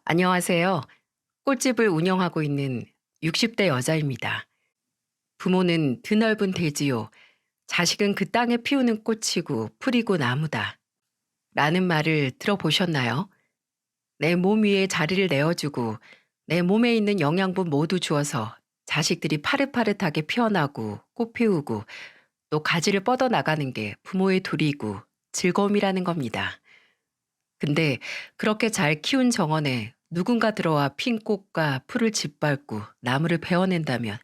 안녕하세요. 꽃집을 운영하고 있는 60대 여자입니다. 부모는 드넓은 대지요. 자식은 그 땅에 피우는 꽃이고 풀이고 나무다. 라는 말을 들어보셨나요? 내 몸 위에 자리를 내어주고 내 몸에 있는 영양분 모두 주어서 자식들이 파릇파릇하게 피어나고 꽃 피우고 또 가지를 뻗어 나가는 게 부모의 도리이고 즐거움이라는 겁니다. 근데 그렇게 잘 키운 정원에 누군가 들어와 핀 꽃과 풀을 짓밟고 나무를 베어낸다면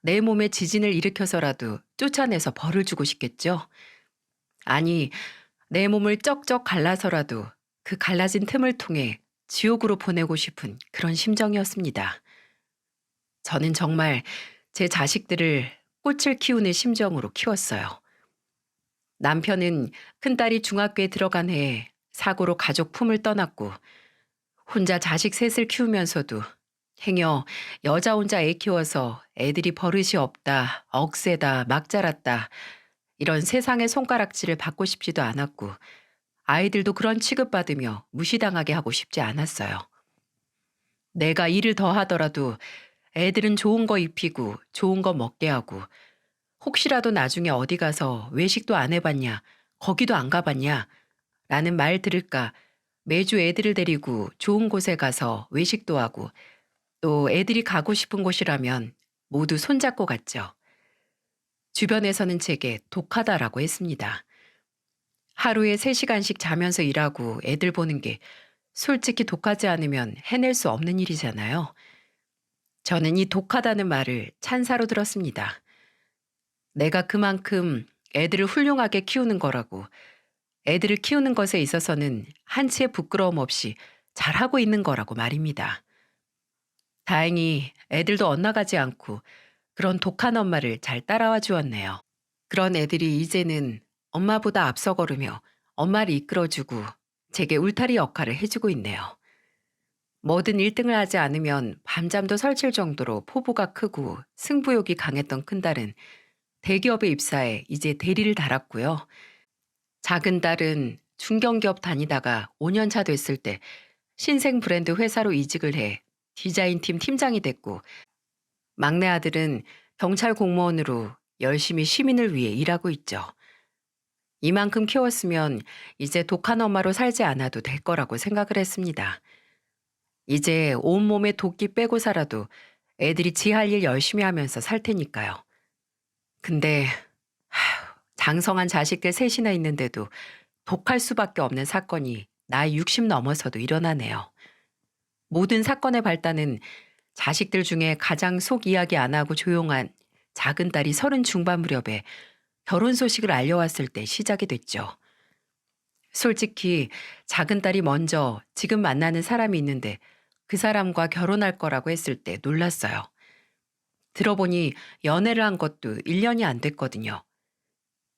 내 몸에 지진을 일으켜서라도 쫓아내서 벌을 주고 싶겠죠? 아니, 내 몸을 쩍쩍 갈라서라도 그 갈라진 틈을 통해 지옥으로 보내고 싶은 그런 심정이었습니다. 저는 정말 제 자식들을 꽃을 키우는 심정으로 키웠어요. 남편은 큰딸이 중학교에 들어간 해에 사고로 가족 품을 떠났고 혼자 자식 셋을 키우면서도 행여 여자 혼자 애 키워서 애들이 버릇이 없다, 억세다, 막 자랐다 이런 세상의 손가락질을 받고 싶지도 않았고 아이들도 그런 취급받으며 무시당하게 하고 싶지 않았어요. 내가 일을 더 하더라도 애들은 좋은 거 입히고 좋은 거 먹게 하고 혹시라도 나중에 어디 가서 외식도 안 해봤냐, 거기도 안 가봤냐 라는 말 들을까 매주 애들을 데리고 좋은 곳에 가서 외식도 하고 또 애들이 가고 싶은 곳이라면 모두 손잡고 갔죠. 주변에서는 제게 독하다라고 했습니다. 하루에 3시간씩 자면서 일하고 애들 보는 게 솔직히 독하지 않으면 해낼 수 없는 일이잖아요. 저는 이 독하다는 말을 찬사로 들었습니다. 내가 그만큼 애들을 훌륭하게 키우는 거라고 애들을 키우는 것에 있어서는 한치의 부끄러움 없이 잘하고 있는 거라고 말입니다. 다행히 애들도 엇나가지 않고 그런 독한 엄마를 잘 따라와 주었네요. 그런 애들이 이제는 엄마보다 앞서 걸으며 엄마를 이끌어주고 제게 울타리 역할을 해주고 있네요. 뭐든 1등을 하지 않으면 밤잠도 설칠 정도로 포부가 크고 승부욕이 강했던 큰딸은 대기업에 입사해 이제 대리를 달았고요. 작은 딸은 중견기업 다니다가 5년 차 됐을 때 신생 브랜드 회사로 이직을 해 디자인팀 팀장이 됐고 막내 아들은 경찰 공무원으로 열심히 시민을 위해 일하고 있죠. 이만큼 키웠으면 이제 독한 엄마로 살지 않아도 될 거라고 생각을 했습니다. 이제 온몸에 도끼 빼고 살아도 애들이 지 할 일 열심히 하면서 살 테니까요. 근데 장성한 자식들 셋이나 있는데도 독할 수밖에 없는 사건이 나이 60 넘어서도 일어나네요. 모든 사건의 발단은 자식들 중에 가장 속 이야기 안 하고 조용한 작은 딸이 30 중반 무렵에 결혼 소식을 알려왔을 때 시작이 됐죠. 솔직히 작은 딸이 먼저 지금 만나는 사람이 있는데 그 사람과 결혼할 거라고 했을 때 놀랐어요. 들어보니 연애를 한 것도 1년이 안 됐거든요.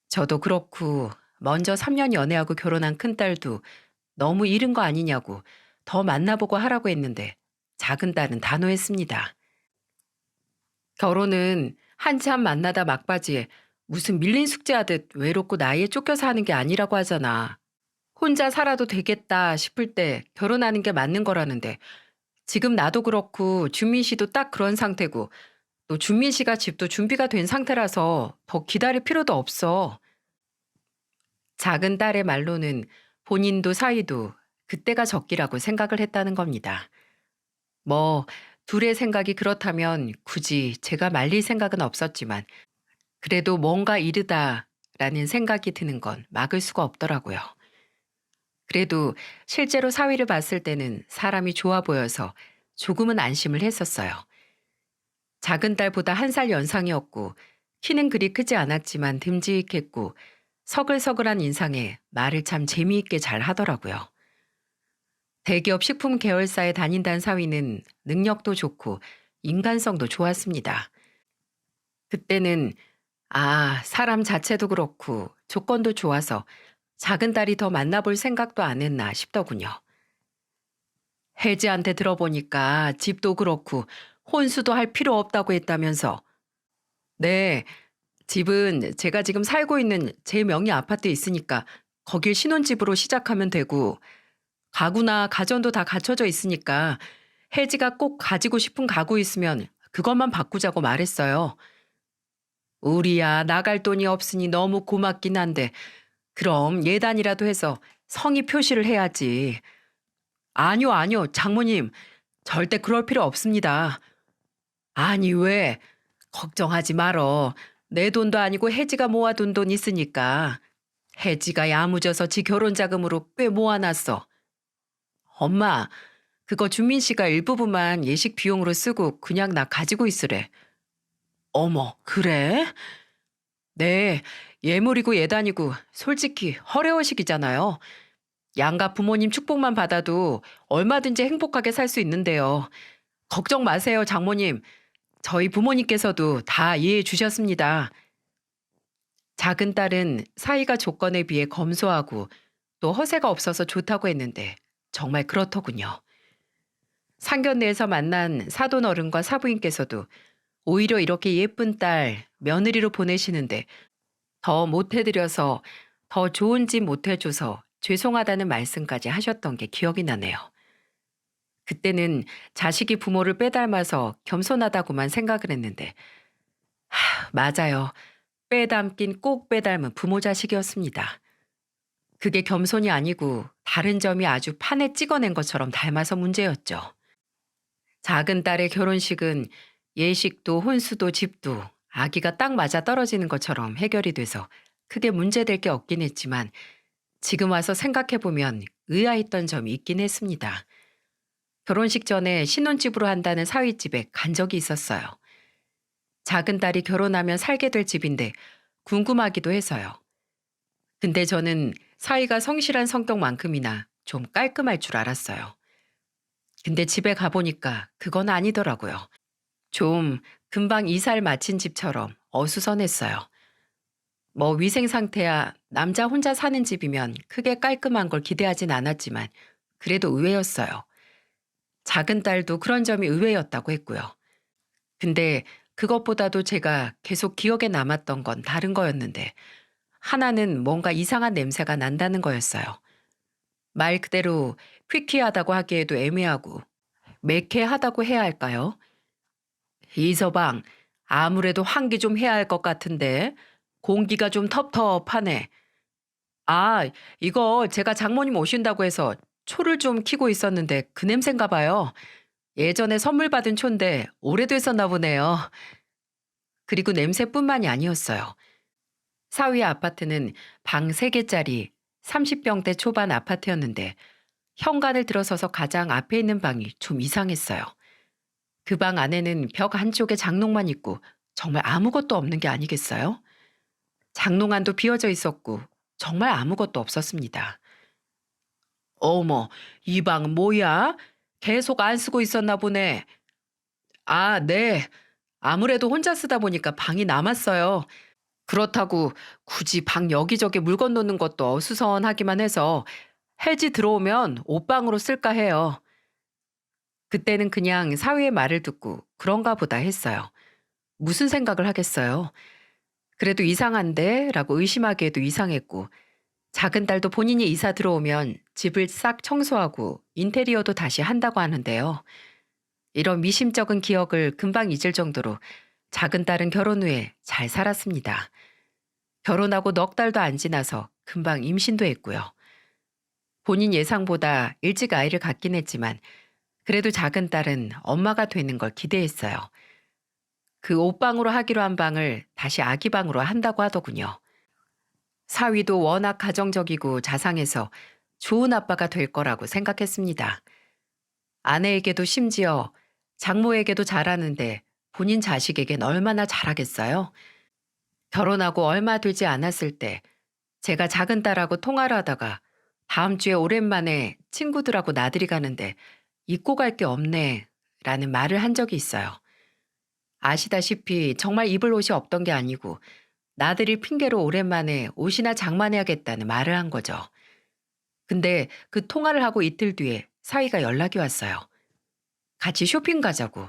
저도 그렇고 먼저 3년 연애하고 결혼한 큰딸도 너무 이른 거 아니냐고 더 만나보고 하라고 했는데 작은 딸은 단호했습니다. 결혼은 한참 만나다 막바지에 무슨 밀린 숙제하듯 외롭고 나이에 쫓겨서 하는 게 아니라고 하잖아. 혼자 살아도 되겠다 싶을 때 결혼하는 게 맞는 거라는데 지금 나도 그렇고 준민 씨도 딱 그런 상태고 또 준민 씨가 집도 준비가 된 상태라서 더 기다릴 필요도 없어. 작은 딸의 말로는 본인도 사이도 그때가 적기라고 생각을 했다는 겁니다. 뭐 둘의 생각이 그렇다면 굳이 제가 말릴 생각은 없었지만 그래도 뭔가 이르다라는 생각이 드는 건 막을 수가 없더라고요. 그래도 실제로 사위를 봤을 때는 사람이 좋아 보여서 조금은 안심을 했었어요. 작은 딸보다 1살 연상이었고 키는 그리 크지 않았지만 듬직했고 서글서글한 인상에 말을 참 재미있게 잘 하더라고요. 대기업 식품 계열사에 다닌다는 사위는 능력도 좋고 인간성도 좋았습니다. 그때는 사람 자체도 그렇고 조건도 좋아서 작은 딸이 더 만나볼 생각도 안 했나 싶더군요. 혜지한테 들어보니까 집도 그렇고 혼수도 할 필요 없다고 했다면서. 네, 집은 제가 지금 살고 있는 제 명의 아파트에 있으니까 거길 신혼집으로 시작하면 되고 가구나 가전도 다 갖춰져 있으니까 혜지가 꼭 가지고 싶은 가구 있으면 그것만 바꾸자고 말했어요. 우리야 나갈 돈이 없으니 너무 고맙긴 한데 그럼 예단이라도 해서 성의 표시를 해야지. 아니요, 아니요, 장모님. 절대 그럴 필요 없습니다. 아니, 왜? 걱정하지 말어. 내 돈도 아니고 혜지가 모아둔 돈 있으니까. 혜지가 야무져서 지 결혼 자금으로 꽤 모아놨어. 엄마, 그거 준민 씨가 일부분만 예식 비용으로 쓰고 그냥 나 가지고 있으래. 어머, 그래? 네, 예물이고 예단이고 솔직히 허례허식이잖아요. 양가 부모님 축복만 받아도 얼마든지 행복하게 살 수 있는데요. 걱정 마세요, 장모님. 저희 부모님께서도 다 이해해 주셨습니다. 작은 딸은 사이가 조건에 비해 검소하고 또 허세가 없어서 좋다고 했는데 정말 그렇더군요. 상견례에서 만난 사돈 어른과 사부인께서도 오히려 이렇게 예쁜 딸 며느리로 보내시는데 더 못해드려서 더 좋은 집 못해줘서 죄송하다는 말씀까지 하셨던 게 기억이 나네요. 그때는 자식이 부모를 빼닮아서 겸손하다고만 생각을 했는데 맞아요. 빼닮긴 꼭 빼닮은 부모 자식이었습니다. 그게 겸손이 아니고 다른 점이 아주 판에 찍어낸 것처럼 닮아서 문제였죠. 작은 딸의 결혼식은 예식도 혼수도 집도 아기가 딱 맞아 떨어지는 것처럼 해결이 돼서 크게 문제될 게 없긴 했지만 지금 와서 생각해보면 의아했던 점이 있긴 했습니다. 결혼식 전에 신혼집으로 한다는 사위집에 간 적이 있었어요. 작은 딸이 결혼하면 살게 될 집인데 궁금하기도 해서요. 근데 저는 사위가 성실한 성격만큼이나 좀 깔끔할 줄 알았어요. 근데 집에 가보니까 그건 아니더라고요. 좀 금방 이사를 마친 집처럼 어수선했어요. 뭐 위생 상태야 남자 혼자 사는 집이면 크게 깔끔한 걸 기대하진 않았지만 그래도 의외였어요. 작은 딸도 그런 점이 의외였다고 했고요. 근데 그것보다도 제가 계속 기억에 남았던 건 다른 거였는데 하나는 뭔가 이상한 냄새가 난다는 거였어요. 말 그대로 퀴퀴하다고 하기에도 애매하고 매캐하다고 해야 할까요? 이서방, 아무래도 환기 좀 해야 할 것 같은데 공기가 좀 텁텁하네. 아, 이거 제가 장모님 오신다고 해서 초를 좀 켜고 있었는데 그 냄새인가 봐요. 예전에 선물 받은 초인데 오래됐었나 보네요. 그리고 냄새뿐만이 아니었어요. 사위 아파트는 방 3개짜리 30평대 초반 아파트였는데 현관을 들어서서 가장 앞에 있는 방이 좀 이상했어요. 그 방 안에는 벽 한쪽에 장롱만 있고 정말 아무것도 없는 게 아니겠어요? 장롱 안도 비어져 있었고 정말 아무것도 없었습니다. 어머, 이 방 뭐야? 계속 안 쓰고 있었나 보네. 아, 네. 아무래도 혼자 쓰다 보니까 방이 남았어요. 그렇다고 굳이 방 여기저기 물건 놓는 것도 어수선하기만 해서 헬지 들어오면 옷방으로 쓸까 해요. 그때는 그냥 사위의 말을 듣고 그런가 보다 했어요. 무슨 생각을 하겠어요. 그래도 이상한데? 라고 의심하기에도 이상했고 작은 딸도 본인이 이사 들어오면 집을 싹 청소하고 인테리어도 다시 한다고 하는데요. 이런 미심쩍은 기억을 금방 잊을 정도로 작은 딸은 결혼 후에 잘 살았습니다. 결혼하고 넉 달도 안 지나서 금방 임신도 했고요. 본인 예상보다 일찍 아이를 갖긴 했지만 그래도 작은 딸은 엄마가 되는 걸 기대했어요. 그 옷방으로 하기로 한 방을 다시 아기 방으로 한다고 하더군요. 사위도 워낙 가정적이고 자상해서 좋은 아빠가 될 거라고 생각했습니다. 아내에게도 심지어 장모에게도 잘하는데 본인 자식에겐 얼마나 잘하겠어요? 결혼하고 얼마 되지 않았을 때 제가 작은 딸하고 통화를 하다가 다음 주에 오랜만에 친구들하고 나들이 가는데 입고 갈 게 없네 라는 말을 한 적이 있어요. 아시다시피 정말 입을 옷이 없던 게 아니고 나들이 핑계로 오랜만에 옷이나 장만해야겠다는 말을 한 거죠. 근데 그 통화를 하고 이틀 뒤에 사위가 연락이 왔어요. 같이 쇼핑 가자고.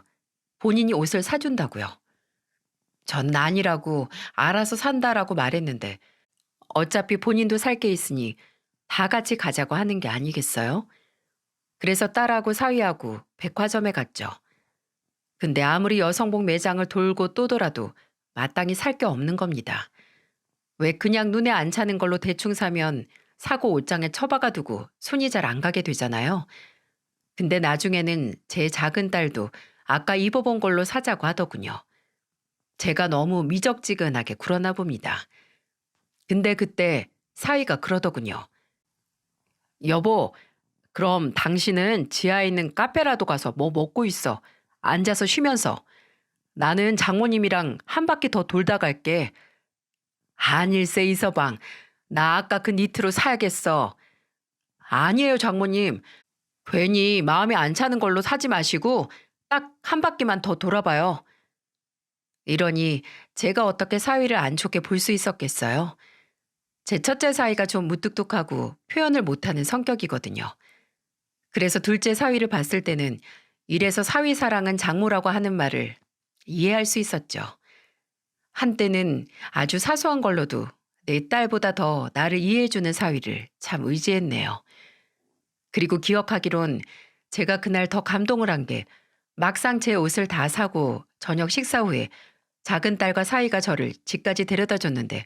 본인이 옷을 사준다고요. 전 아니라고 알아서 산다라고 말했는데 어차피 본인도 살 게 있으니 다 같이 가자고 하는 게 아니겠어요? 그래서 딸하고 사위하고 백화점에 갔죠. 근데 아무리 여성복 매장을 돌고 또 돌아도 마땅히 살 게 없는 겁니다. 왜 그냥 눈에 안 차는 걸로 대충 사면 사고 옷장에 처박아 두고 손이 잘 안 가게 되잖아요. 근데 나중에는 제 작은 딸도 아까 입어본 걸로 사자고 하더군요. 제가 너무 미적지근하게 굴었나 봅니다. 근데 그때 사위가 그러더군요. 여보, 그럼 당신은 지하에 있는 카페라도 가서 뭐 먹고 있어. 앉아서 쉬면서. 나는 장모님이랑 한 바퀴 더 돌다 갈게. 아닐세 이서방. 나 아까 그 니트로 사야겠어. 아니에요, 장모님. 괜히 마음에 안 차는 걸로 사지 마시고 딱 한 바퀴만 더 돌아봐요. 이러니 제가 어떻게 사위를 안 좋게 볼 수 있었겠어요? 제 첫째 사위가 좀 무뚝뚝하고 표현을 못하는 성격이거든요. 그래서 둘째 사위를 봤을 때는 이래서 사위 사랑은 장모라고 하는 말을 이해할 수 있었죠. 한때는 아주 사소한 걸로도 내 딸보다 더 나를 이해해주는 사위를 참 의지했네요. 그리고 기억하기론 제가 그날 더 감동을 한 게 막상 제 옷을 다 사고 저녁 식사 후에 작은 딸과 사위가 저를 집까지 데려다 줬는데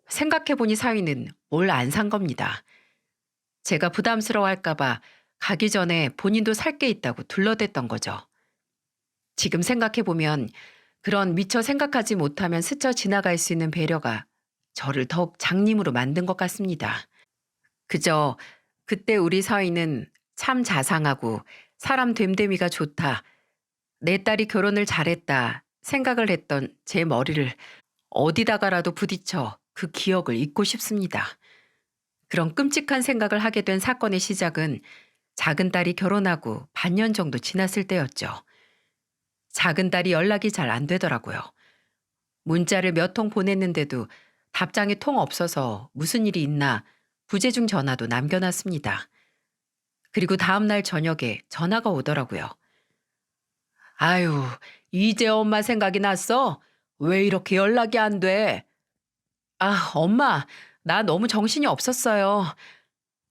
생각해보니 사위는 뭘 안 산 겁니다. 제가 부담스러워할까봐 가기 전에 본인도 살 게 있다고 둘러댔던 거죠. 지금 생각해보면 그런 미처 생각하지 못하면 스쳐 지나갈 수 있는 배려가 저를 더욱 장님으로 만든 것 같습니다. 그저 그때 우리 사위는 참 자상하고 사람 됨됨이가 좋다. 내 딸이 결혼을 잘했다 생각을 했던 제 머리를 어디다가라도 부딪혀 그 기억을 잊고 싶습니다. 그런 끔찍한 생각을 하게 된 사건의 시작은 작은 딸이 결혼하고 반년 정도 지났을 때였죠. 작은 딸이 연락이 잘 안 되더라고요. 문자를 몇 통 보냈는데도 답장이 통 없어서 무슨 일이 있나 부재중 전화도 남겨놨습니다. 그리고 다음날 저녁에 전화가 오더라고요. 아유, 이제 엄마 생각이 났어? 왜 이렇게 연락이 안 돼? 아, 엄마, 나 너무 정신이 없었어요.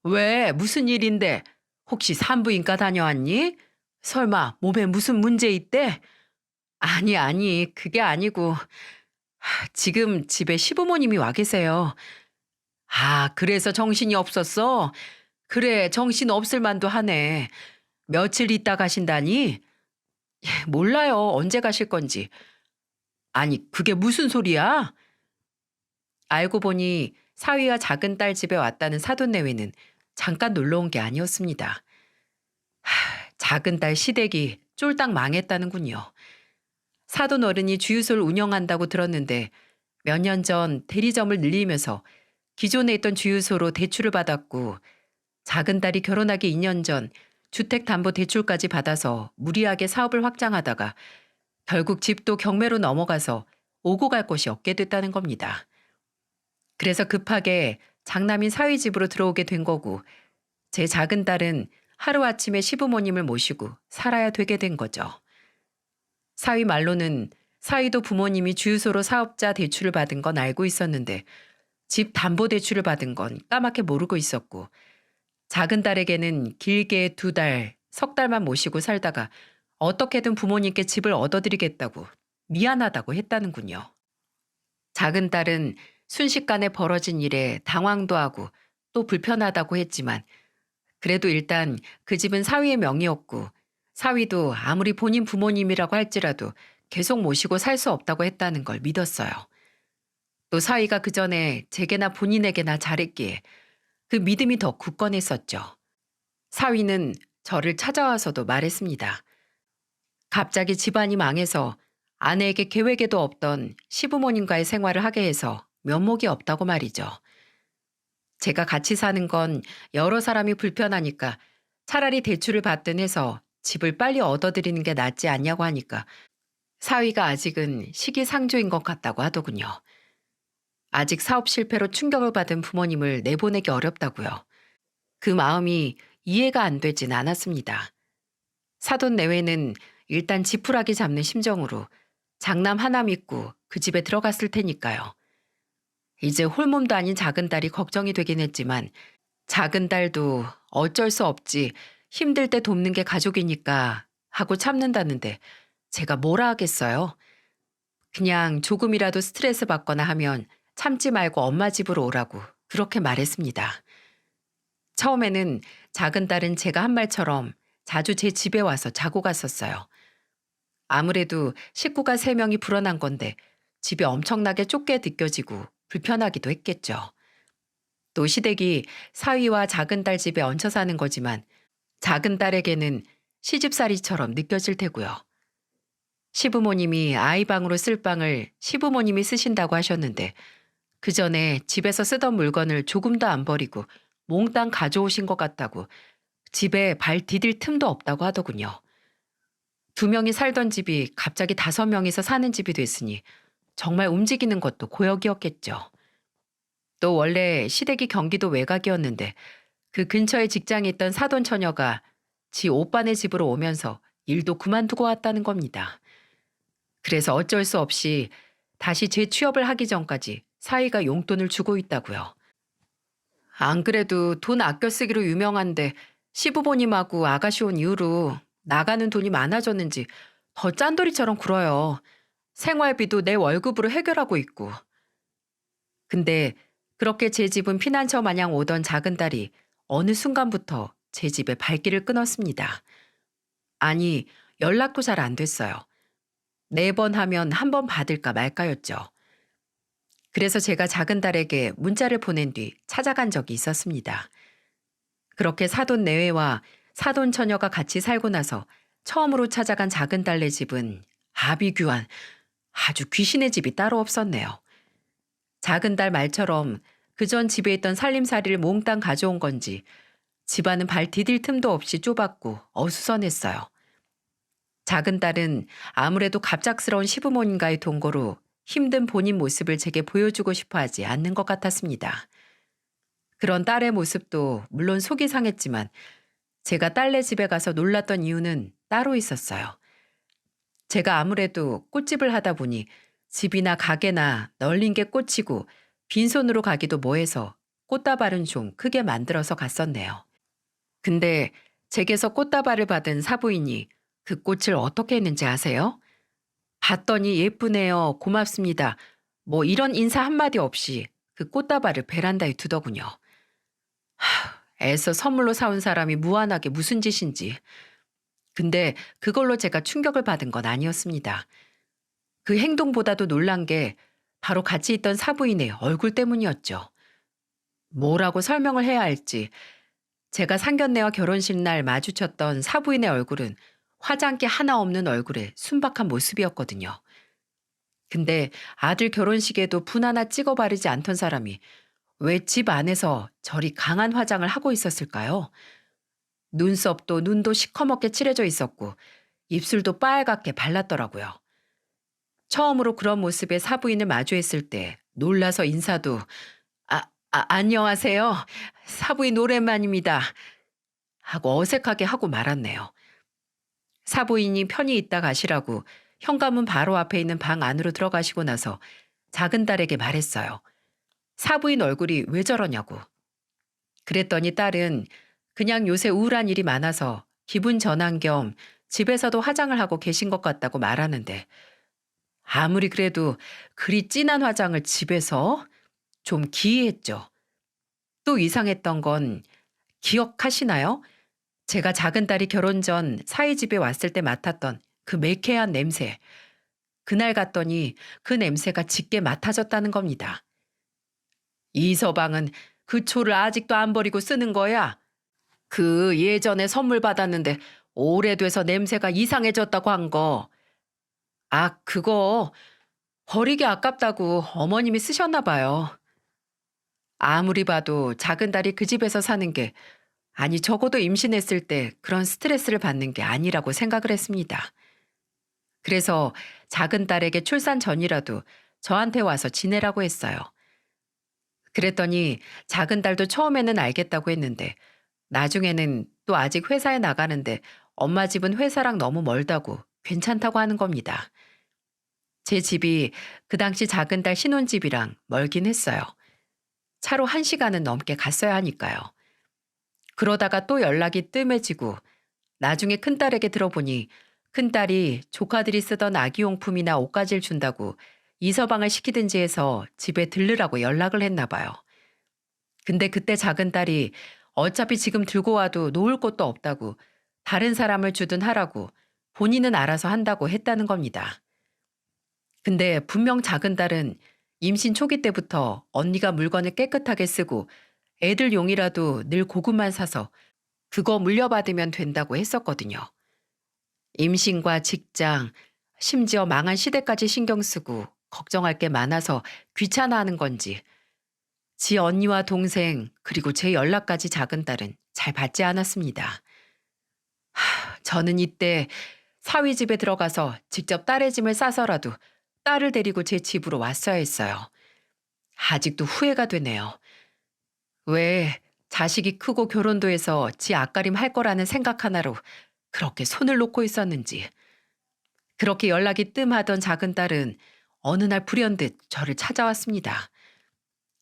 왜? 무슨 일인데? 혹시 산부인과 다녀왔니? 설마 몸에 무슨 문제 있대? 아니, 아니, 그게 아니고 지금 집에 시부모님이 와 계세요. 아, 그래서 정신이 없었어? 그래, 정신 없을 만도 하네. 며칠 있다 가신다니? 몰라요. 언제 가실 건지. 아니, 그게 무슨 소리야? 알고 보니 사위와 작은 딸 집에 왔다는 사돈 내외는 잠깐 놀러 온 게 아니었습니다. 작은 딸 시댁이 쫄딱 망했다는군요. 사돈 어른이 주유소를 운영한다고 들었는데 몇 년 전 대리점을 늘리면서 기존에 있던 주유소로 대출을 받았고 작은 딸이 결혼하기 2년 전 주택담보대출까지 받아서 무리하게 사업을 확장하다가 결국 집도 경매로 넘어가서 오고 갈 곳이 없게 됐다는 겁니다. 그래서 급하게 장남인 사위 집으로 들어오게 된 거고 제 작은 딸은 하루아침에 시부모님을 모시고 살아야 되게 된 거죠. 사위 말로는 사위도 부모님이 주유소로 사업자 대출을 받은 건 알고 있었는데 집 담보대출을 받은 건 까맣게 모르고 있었고 작은 딸에게는 길게 2달, 석 달만 모시고 살다가 어떻게든 부모님께 집을 얻어드리겠다고 미안하다고 했다는군요. 작은 딸은 순식간에 벌어진 일에 당황도 하고 또 불편하다고 했지만 그래도 일단 그 집은 사위의 명의였고 사위도 아무리 본인 부모님이라고 할지라도 계속 모시고 살 수 없다고 했다는 걸 믿었어요. 또 사위가 그 전에 제게나 본인에게나 잘했기에 그 믿음이 더 굳건했었죠. 사위는 저를 찾아와서도 말했습니다. 갑자기 집안이 망해서 아내에게 계획에도 없던 시부모님과의 생활을 하게 해서 면목이 없다고 말이죠. 제가 같이 사는 건 여러 사람이 불편하니까 차라리 대출을 받든 해서 집을 빨리 얻어드리는 게 낫지 않냐고 하니까 사위가 아직은 시기상조인 것 같다고 하더군요. 아직 사업 실패로 충격을 받은 부모님을 내보내기 어렵다고요. 그 마음이 이해가 안 되진 않았습니다. 사돈 내외는 일단 지푸라기 잡는 심정으로 장남 하나 믿고 그 집에 들어갔을 테니까요. 이제 홀몸도 아닌 작은 딸이 걱정이 되긴 했지만 작은 딸도 어쩔 수 없지 힘들 때 돕는 게 가족이니까 하고 참는다는데 제가 뭐라 하겠어요? 그냥 조금이라도 스트레스 받거나 하면 참지 말고 엄마 집으로 오라고 그렇게 말했습니다. 처음에는 작은 딸은 제가 한 말처럼 자주 제 집에 와서 자고 갔었어요. 아무래도 식구가 3명이 불어난 건데 집이 엄청나게 좁게 느껴지고 불편하기도 했겠죠. 또 시댁이 사위와 작은 딸 집에 얹혀 사는 거지만 작은 딸에게는 시집살이처럼 느껴질 테고요. 시부모님이 아이 방으로 쓸 방을 시부모님이 쓰신다고 하셨는데 그 전에 집에서 쓰던 물건을 조금도 안 버리고 몽땅 가져오신 것 같다고 집에 발 디딜 틈도 없다고 하더군요. 2명이 살던 집이 갑자기 5명이서 사는 집이 됐으니 정말 움직이는 것도 고역이었겠죠. 또 원래 시댁이 경기도 외곽이었는데 그 근처에 직장에 있던 사돈 처녀가 지 오빠네 집으로 오면서 일도 그만두고 왔다는 겁니다. 그래서 어쩔 수 없이 다시 재취업을 하기 전까지 사위가 용돈을 주고 있다고요. 안 그래도 돈 아껴 쓰기로 유명한데 시부모님하고 아가씨 온 이후로 나가는 돈이 많아졌는지 더 짠돌이처럼 굴어요. 생활비도 내 월급으로 해결하고 있고. 근데 그렇게 제 집은 피난처 마냥 오던 작은 딸이 어느 순간부터 제 집에 발길을 끊었습니다. 아니, 연락도 잘 안 됐어요. 4번 하면 1번 받을까 말까였죠. 그래서 제가 작은 딸에게 문자를 보낸 뒤 찾아간 적이 있었습니다. 그렇게 사돈 내외와 사돈 처녀가 같이 살고 나서 처음으로 찾아간 작은 딸네 집은 아비규환, 아주 귀신의 집이 따로 없었네요. 작은 딸 말처럼 그전 집에 있던 살림살이를 몽땅 가져온 건지 집안은 발 디딜 틈도 없이 좁았고 어수선했어요. 작은 딸은 아무래도 갑작스러운 시부모님과의 동거로 힘든 본인 모습을 제게 보여주고 싶어 하지 않는 것 같았습니다. 그런 딸의 모습도 물론 속이 상했지만 제가 딸네 집에 가서 놀랐던 이유는 따로 있었어요. 제가 아무래도 꽃집을 하다 보니 집이나 가게나 널린 게 꽃이고 빈손으로 가기도 뭐해서 꽃다발은 좀 크게 만들어서 갔었네요. 근데 제게서 꽃다발을 받은 사부인이 그 꽃을 어떻게 했는지 아세요? 봤더니 예쁘네요. 고맙습니다. 뭐 이런 인사 한마디 없이 그 꽃다발을 베란다에 두더군요. 애써 선물로 사온 사람이 무안하게 무슨 짓인지. 근데 그걸로 제가 충격을 받은 건 아니었습니다. 그 행동보다도 놀란 게 바로 같이 있던 사부인의 얼굴 때문이었죠. 뭐라고 설명을 해야 할지. 제가 상견례와 결혼식 날 마주쳤던 사부인의 얼굴은 화장기 하나 없는 얼굴에 순박한 모습이었거든요. 근데 아들 결혼식에도 분 하나 찍어 바르지 않던 사람이 왜 집 안에서 저리 강한 화장을 하고 있었을까요? 눈썹도 눈도 시커멓게 칠해져 있었고 입술도 빨갛게 발랐더라고요. 처음으로 그런 모습의 사부인을 마주했을 때 놀라서 인사도 안녕하세요. 사부인 오랜만입니다. 하고 어색하게 하고 말았네요. 사부인이 편히 있다 가시라고 현관문 바로 앞에 있는 방 안으로 들어가시고 나서 작은 딸에게 말했어요. 사부인 얼굴이 왜 저러냐고. 그랬더니 딸은 그냥 요새 우울한 일이 많아서 기분 전환 겸 집에서도 화장을 하고 계신 것 같다고 말하는데 아무리 그래도 그리 진한 화장을 집에서 좀 기이했죠. 또 이상했던 건 기억하시나요? 제가 작은 딸이 결혼 전 사위 집에 왔을 때 맡았던 그 매캐한 냄새. 그날 갔더니 그 냄새가 짙게 맡아졌다는 겁니다. 이 서방은 그 초를 아직도 안 버리고 쓰는 거야? 그 예전에 선물 받았는데 오래돼서 냄새가 이상해졌다고 한 거. 아, 그거 버리기 아깝다고 어머님이 쓰셨나 봐요. 아무리 봐도 작은 딸이 그 집에서 사는 게 아니 적어도 임신했을 때 그런 스트레스를 받는 게 아니라고 생각을 했습니다. 그래서 작은 딸에게 출산 전이라도 저한테 와서 지내라고 했어요. 그랬더니 작은 딸도 처음에는 알겠다고 했는데 나중에는 또 아직 회사에 나가는데 엄마 집은 회사랑 너무 멀다고 괜찮다고 하는 겁니다. 제 집이 그 당시 작은 딸 신혼집이랑 멀긴 했어요. 차로 1시간은 넘게 갔어야 하니까요. 그러다가 또 연락이 뜸해지고 나중에 큰딸에게 들어보니 큰딸이 조카들이 쓰던 아기용품이나 옷가지를 준다고 이서방을 시키든지 해서 집에 들르라고 연락을 했나 봐요. 근데 그때 작은딸이 어차피 지금 들고 와도 놓을 곳도 없다고 다른 사람을 주든 하라고 본인은 알아서 한다고 했다는 겁니다. 근데 분명 작은딸은 임신 초기 때부터 언니가 물건을 깨끗하게 쓰고 애들 용이라도 늘 고구만 사서 그거 물려받으면 된다고 했었거든요. 임신과 직장, 심지어 망한 시대까지 신경 쓰고 걱정할 게 많아서 귀찮아하는 건지 지 언니와 동생 그리고 제 연락까지 작은딸은 잘 받지 않았습니다. 저는 이때 사위 집에 들어가서 직접 딸의 짐을 싸서라도 딸을 데리고 제 집으로 왔어야 했어요. 아직도 후회가 되네요. 왜 자식이 크고 결혼도 해서 지 앞가림 할 거라는 생각 하나로 그렇게 손을 놓고 있었는지. 그렇게 연락이 뜸하던 작은 딸은 어느 날 불현듯 저를 찾아왔습니다.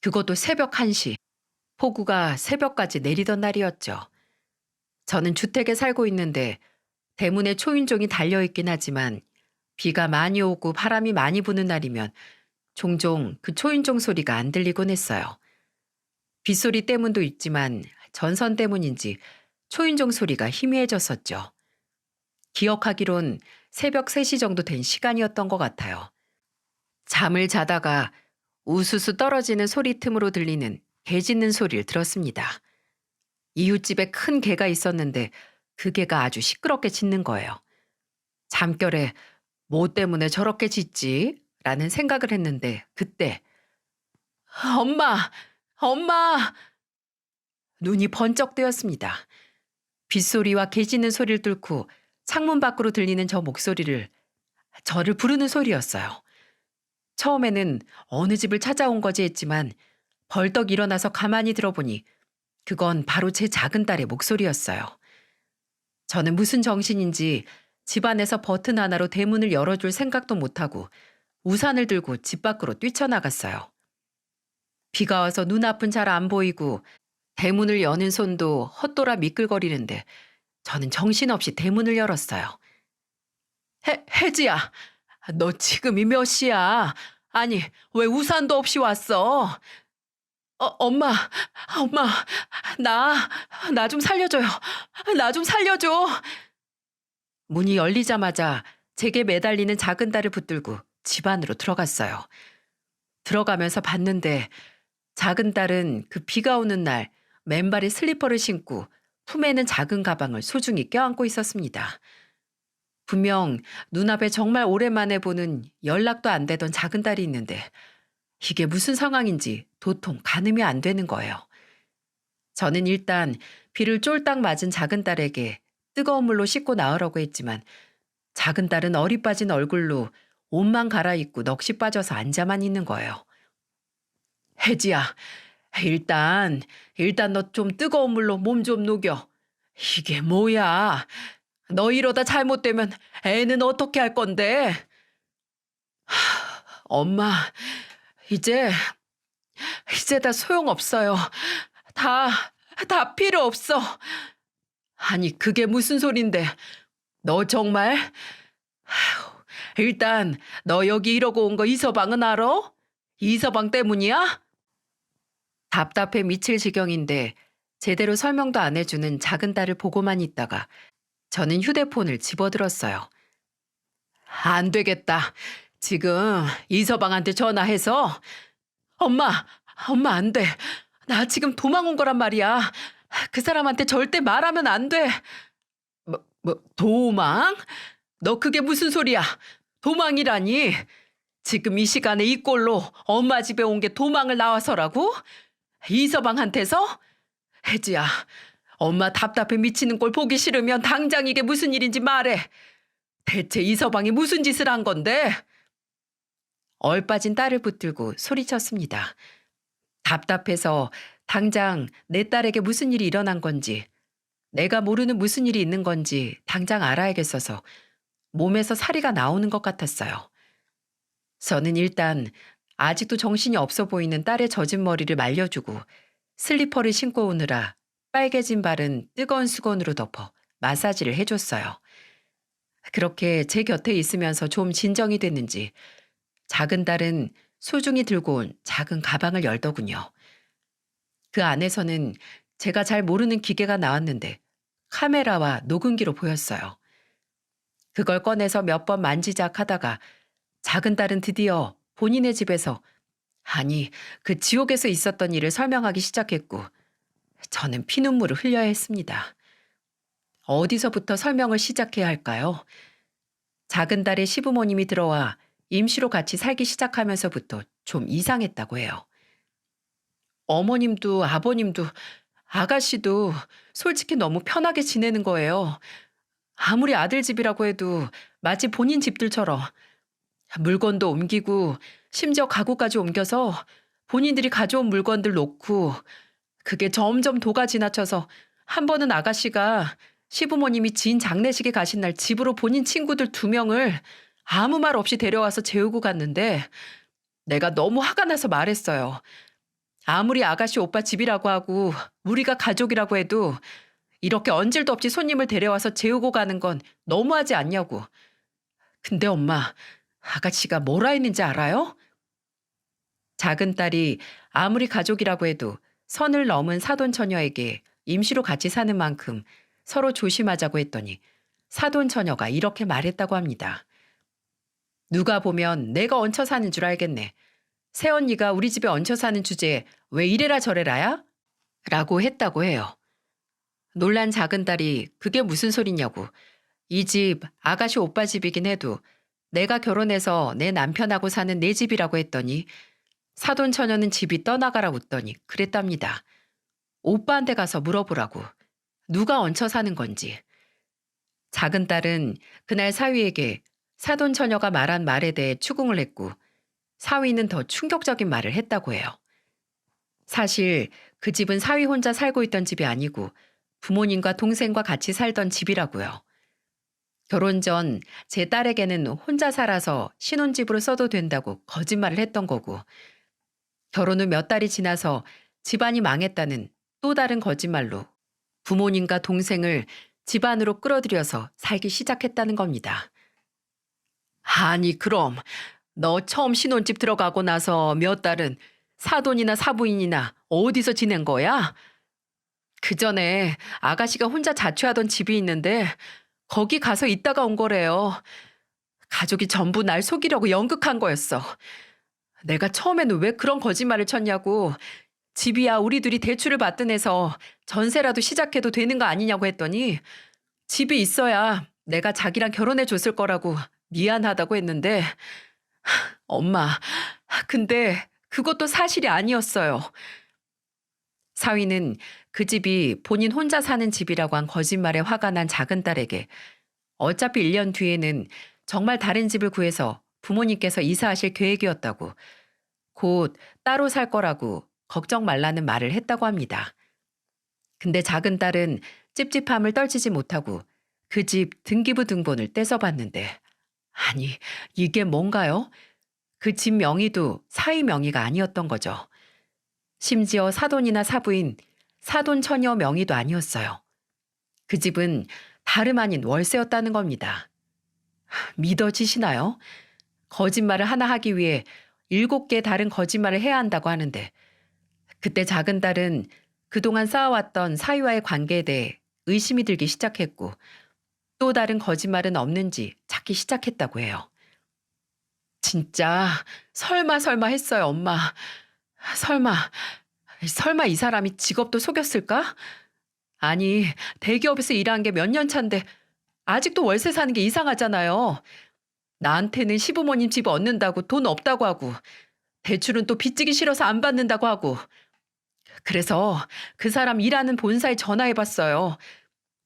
그것도 새벽 1시. 폭우가 새벽까지 내리던 날이었죠. 저는 주택에 살고 있는데 대문에 초인종이 달려있긴 하지만 비가 많이 오고 바람이 많이 부는 날이면 종종 그 초인종 소리가 안 들리곤 했어요. 빗소리 때문도 있지만 전선 때문인지 초인종 소리가 희미해졌었죠. 기억하기론 새벽 3시 정도 된 시간이었던 것 같아요. 잠을 자다가 우수수 떨어지는 소리 틈으로 들리는 개 짖는 소리를 들었습니다. 이웃집에 큰 개가 있었는데 그 개가 아주 시끄럽게 짖는 거예요. 잠결에 뭐 때문에 저렇게 짖지? 라는 생각을 했는데 그때 엄마! 엄마! 눈이 번쩍 뜨였습니다. 빗소리와 개 짖는 소리를 뚫고 창문 밖으로 들리는 저 목소리를 저를 부르는 소리였어요. 처음에는 어느 집을 찾아온 거지 했지만 벌떡 일어나서 가만히 들어보니 그건 바로 제 작은 딸의 목소리였어요. 저는 무슨 정신인지 집안에서 버튼 하나로 대문을 열어줄 생각도 못하고 우산을 들고 집 밖으로 뛰쳐나갔어요. 비가 와서 눈앞은 잘 안 보이고 대문을 여는 손도 헛돌아 미끌거리는데 저는 정신없이 대문을 열었어요. 혜지야, 너 지금이 몇 시야? 아니, 왜 우산도 없이 왔어? 엄마, 엄마, 나 좀 살려줘요. 나 좀 살려줘. 문이 열리자마자 제게 매달리는 작은 딸을 붙들고 집 안으로 들어갔어요. 들어가면서 봤는데 작은 딸은 그 비가 오는 날 맨발에 슬리퍼를 신고 품에는 작은 가방을 소중히 껴안고 있었습니다. 분명 눈앞에 정말 오랜만에 보는 연락도 안 되던 작은 딸이 있는데 이게 무슨 상황인지 도통 가늠이 안 되는 거예요. 저는 일단 비를 쫄딱 맞은 작은 딸에게 뜨거운 물로 씻고 나으라고 했지만 작은 딸은 어리 빠진 얼굴로 옷만 갈아입고 넋이 빠져서 앉아만 있는 거예요. 혜지야, 일단 너 좀 뜨거운 물로 몸 좀 녹여. 이게 뭐야? 너 이러다 잘못되면 애는 어떻게 할 건데? 엄마, 이제 다 소용없어요. 다 필요 없어. 아니, 그게 무슨 소린데. 너 정말? 일단 너 여기 이러고 온 거 이서방은 알아? 이서방 때문이야? 답답해 미칠 지경인데 제대로 설명도 안 해주는 작은 딸을 보고만 있다가 저는 휴대폰을 집어들었어요. 안 되겠다. 지금 이서방한테 전화해서 엄마 안 돼. 나 지금 도망 온 거란 말이야. 그 사람한테 절대 말하면 안 돼. 도망? 너 그게 무슨 소리야? 도망이라니? 지금 이 시간에 이 꼴로 엄마 집에 온 게 도망을 나와서라고? 이서방한테서? 혜지야, 엄마 답답해 미치는 꼴 보기 싫으면 당장 이게 무슨 일인지 말해. 대체 이서방이 무슨 짓을 한 건데? 얼빠진 딸을 붙들고 소리쳤습니다. 답답해서 당장 내 딸에게 무슨 일이 일어난 건지, 내가 모르는 무슨 일이 있는 건지 당장 알아야겠어서 몸에서 사리가 나오는 것 같았어요. 저는 일단 아직도 정신이 없어 보이는 딸의 젖은 머리를 말려주고 슬리퍼를 신고 오느라 빨개진 발은 뜨거운 수건으로 덮어 마사지를 해줬어요. 그렇게 제 곁에 있으면서 좀 진정이 됐는지 작은 딸은 소중히 들고 온 작은 가방을 열더군요. 그 안에서는 제가 잘 모르는 기계가 나왔는데 카메라와 녹음기로 보였어요. 그걸 꺼내서 몇 번 만지작 하다가 작은 딸은 드디어 본인의 집에서, 아니, 그 지옥에서 있었던 일을 설명하기 시작했고 저는 피눈물을 흘려야 했습니다. 어디서부터 설명을 시작해야 할까요? 작은 딸의 시부모님이 들어와 임시로 같이 살기 시작하면서부터 좀 이상했다고 해요. 어머님도 아버님도 아가씨도 솔직히 너무 편하게 지내는 거예요. 아무리 아들 집이라고 해도 마치 본인 집들처럼 물건도 옮기고 심지어 가구까지 옮겨서 본인들이 가져온 물건들 놓고, 그게 점점 도가 지나쳐서 한 번은 아가씨가 시부모님이 지인 장례식에 가신 날 집으로 본인 친구들 2명을 아무 말 없이 데려와서 재우고 갔는데 내가 너무 화가 나서 말했어요. 아무리 아가씨 오빠 집이라고 하고 우리가 가족이라고 해도 이렇게 언질도 없이 손님을 데려와서 재우고 가는 건 너무하지 않냐고. 근데 엄마, 아가씨가 뭐라 했는지 알아요? 작은 딸이 아무리 가족이라고 해도 선을 넘은 사돈 처녀에게 임시로 같이 사는 만큼 서로 조심하자고 했더니 사돈 처녀가 이렇게 말했다고 합니다. 누가 보면 내가 얹혀 사는 줄 알겠네. 새언니가 우리 집에 얹혀 사는 주제에 왜 이래라 저래라야? 라고 했다고 해요. 놀란 작은 딸이 그게 무슨 소리냐고. 이 집 아가씨 오빠 집이긴 해도 내가 결혼해서 내 남편하고 사는 내 집이라고 했더니 사돈 처녀는 집이 떠나가라 웃더니 그랬답니다. 오빠한테 가서 물어보라고. 누가 얹혀 사는 건지. 작은 딸은 그날 사위에게 사돈 처녀가 말한 말에 대해 추궁을 했고 사위는 더 충격적인 말을 했다고 해요. 사실 그 집은 사위 혼자 살고 있던 집이 아니고 부모님과 동생과 같이 살던 집이라고요. 결혼 전 제 딸에게는 혼자 살아서 신혼집으로 써도 된다고 거짓말을 했던 거고, 결혼 후 몇 달이 지나서 집안이 망했다는 또 다른 거짓말로 부모님과 동생을 집안으로 끌어들여서 살기 시작했다는 겁니다. 아니 그럼 너 처음 신혼집 들어가고 나서 몇 달은 사돈이나 사부인이나 어디서 지낸 거야? 그 전에 아가씨가 혼자 자취하던 집이 있는데 거기 가서 있다가 온 거래요. 가족이 전부 날 속이려고 연극한 거였어. 내가 처음에는 왜 그런 거짓말을 쳤냐고. 집이야 우리 둘이 대출을 받든 해서 전세라도 시작해도 되는 거 아니냐고 했더니 집이 있어야 내가 자기랑 결혼해 줬을 거라고 미안하다고 했는데, 엄마, 근데 그것도 사실이 아니었어요. 사위는 그 집이 본인 혼자 사는 집이라고 한 거짓말에 화가 난 작은 딸에게 어차피 1년 뒤에는 정말 다른 집을 구해서 부모님께서 이사하실 계획이었다고, 곧 따로 살 거라고 걱정 말라는 말을 했다고 합니다. 근데 작은 딸은 찝찝함을 떨치지 못하고 그 집 등기부 등본을 떼서봤는데, 아니 이게 뭔가요? 그 집 명의도 사위 명의가 아니었던 거죠. 심지어 사돈이나 사부인 사돈 처녀 명의도 아니었어요. 그 집은 다름 아닌 월세였다는 겁니다. 믿어지시나요? 거짓말을 하나 하기 위해 7개 다른 거짓말을 해야 한다고 하는데, 그때 작은 딸은 그동안 쌓아왔던 사위와의 관계에 대해 의심이 들기 시작했고 또 다른 거짓말은 없는지 찾기 시작했다고 해요. 진짜 설마 했어요, 엄마. 설마 이 사람이 직업도 속였을까? 아니, 대기업에서 일한 게 몇 년 차인데 아직도 월세 사는 게 이상하잖아요. 나한테는 시부모님 집 얻는다고 돈 없다고 하고 대출은 또 빚지기 싫어서 안 받는다고 하고. 그래서 그 사람 일하는 본사에 전화해봤어요.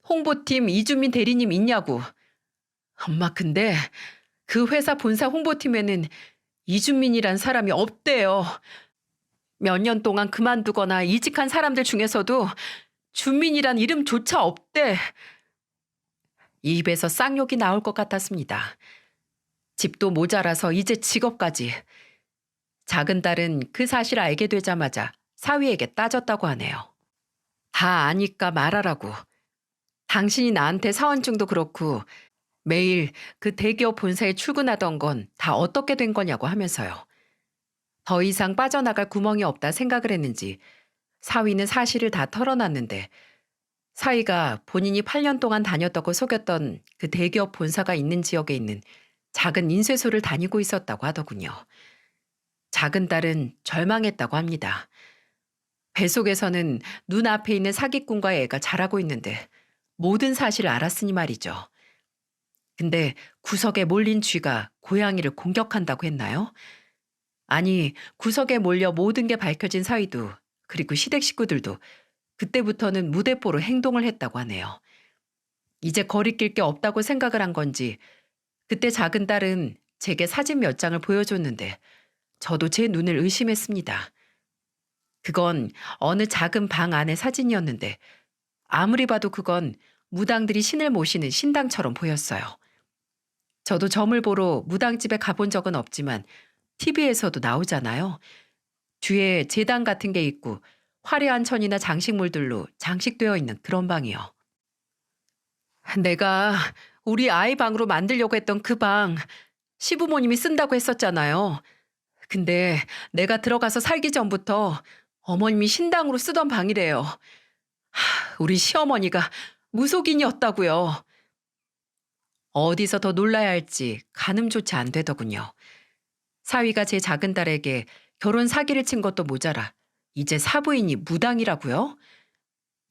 홍보팀 이주민 대리님 있냐고. 엄마 근데 그 회사 본사 홍보팀에는 이주민이란 사람이 없대요. 몇 년 동안 그만두거나 이직한 사람들 중에서도 주민이란 이름조차 없대. 입에서 쌍욕이 나올 것 같았습니다. 집도 모자라서 이제 직업까지. 작은 딸은 그 사실을 알게 되자마자 사위에게 따졌다고 하네요. 다 아니까 말하라고. 당신이 나한테 사원증도 그렇고 매일 그 대기업 본사에 출근하던 건 다 어떻게 된 거냐고 하면서요. 더 이상 빠져나갈 구멍이 없다 생각을 했는지 사위는 사실을 다 털어놨는데 사위가 본인이 8년 동안 다녔다고 속였던 그 대기업 본사가 있는 지역에 있는 작은 인쇄소를 다니고 있었다고 하더군요. 작은 딸은 절망했다고 합니다. 뱃속에서는 눈앞에 있는 사기꾼과의 애가 자라고 있는데 모든 사실을 알았으니 말이죠. 근데 구석에 몰린 쥐가 고양이를 공격한다고 했나요? 아니, 구석에 몰려 모든 게 밝혀진 사위도 그리고 시댁 식구들도 그때부터는 무대뽀로 행동을 했다고 하네요. 이제 거리낄 게 없다고 생각을 한 건지 그때 작은 딸은 제게 사진 몇 장을 보여줬는데 저도 제 눈을 의심했습니다. 그건 어느 작은 방 안의 사진이었는데 아무리 봐도 그건 무당들이 신을 모시는 신당처럼 보였어요. 저도 점을 보러 무당집에 가본 적은 없지만 TV에서도 나오잖아요. 뒤에 제단 같은 게 있고 화려한 천이나 장식물들로 장식되어 있는 그런 방이요. 내가 우리 아이 방으로 만들려고 했던 그 방, 시부모님이 쓴다고 했었잖아요. 근데 내가 들어가서 살기 전부터 어머님이 신당으로 쓰던 방이래요. 우리 시어머니가 무속인이었다고요. 어디서 더 놀라야 할지 가늠조차 안 되더군요. 사위가 제 작은 딸에게 결혼 사기를 친 것도 모자라 이제 사부인이 무당이라고요?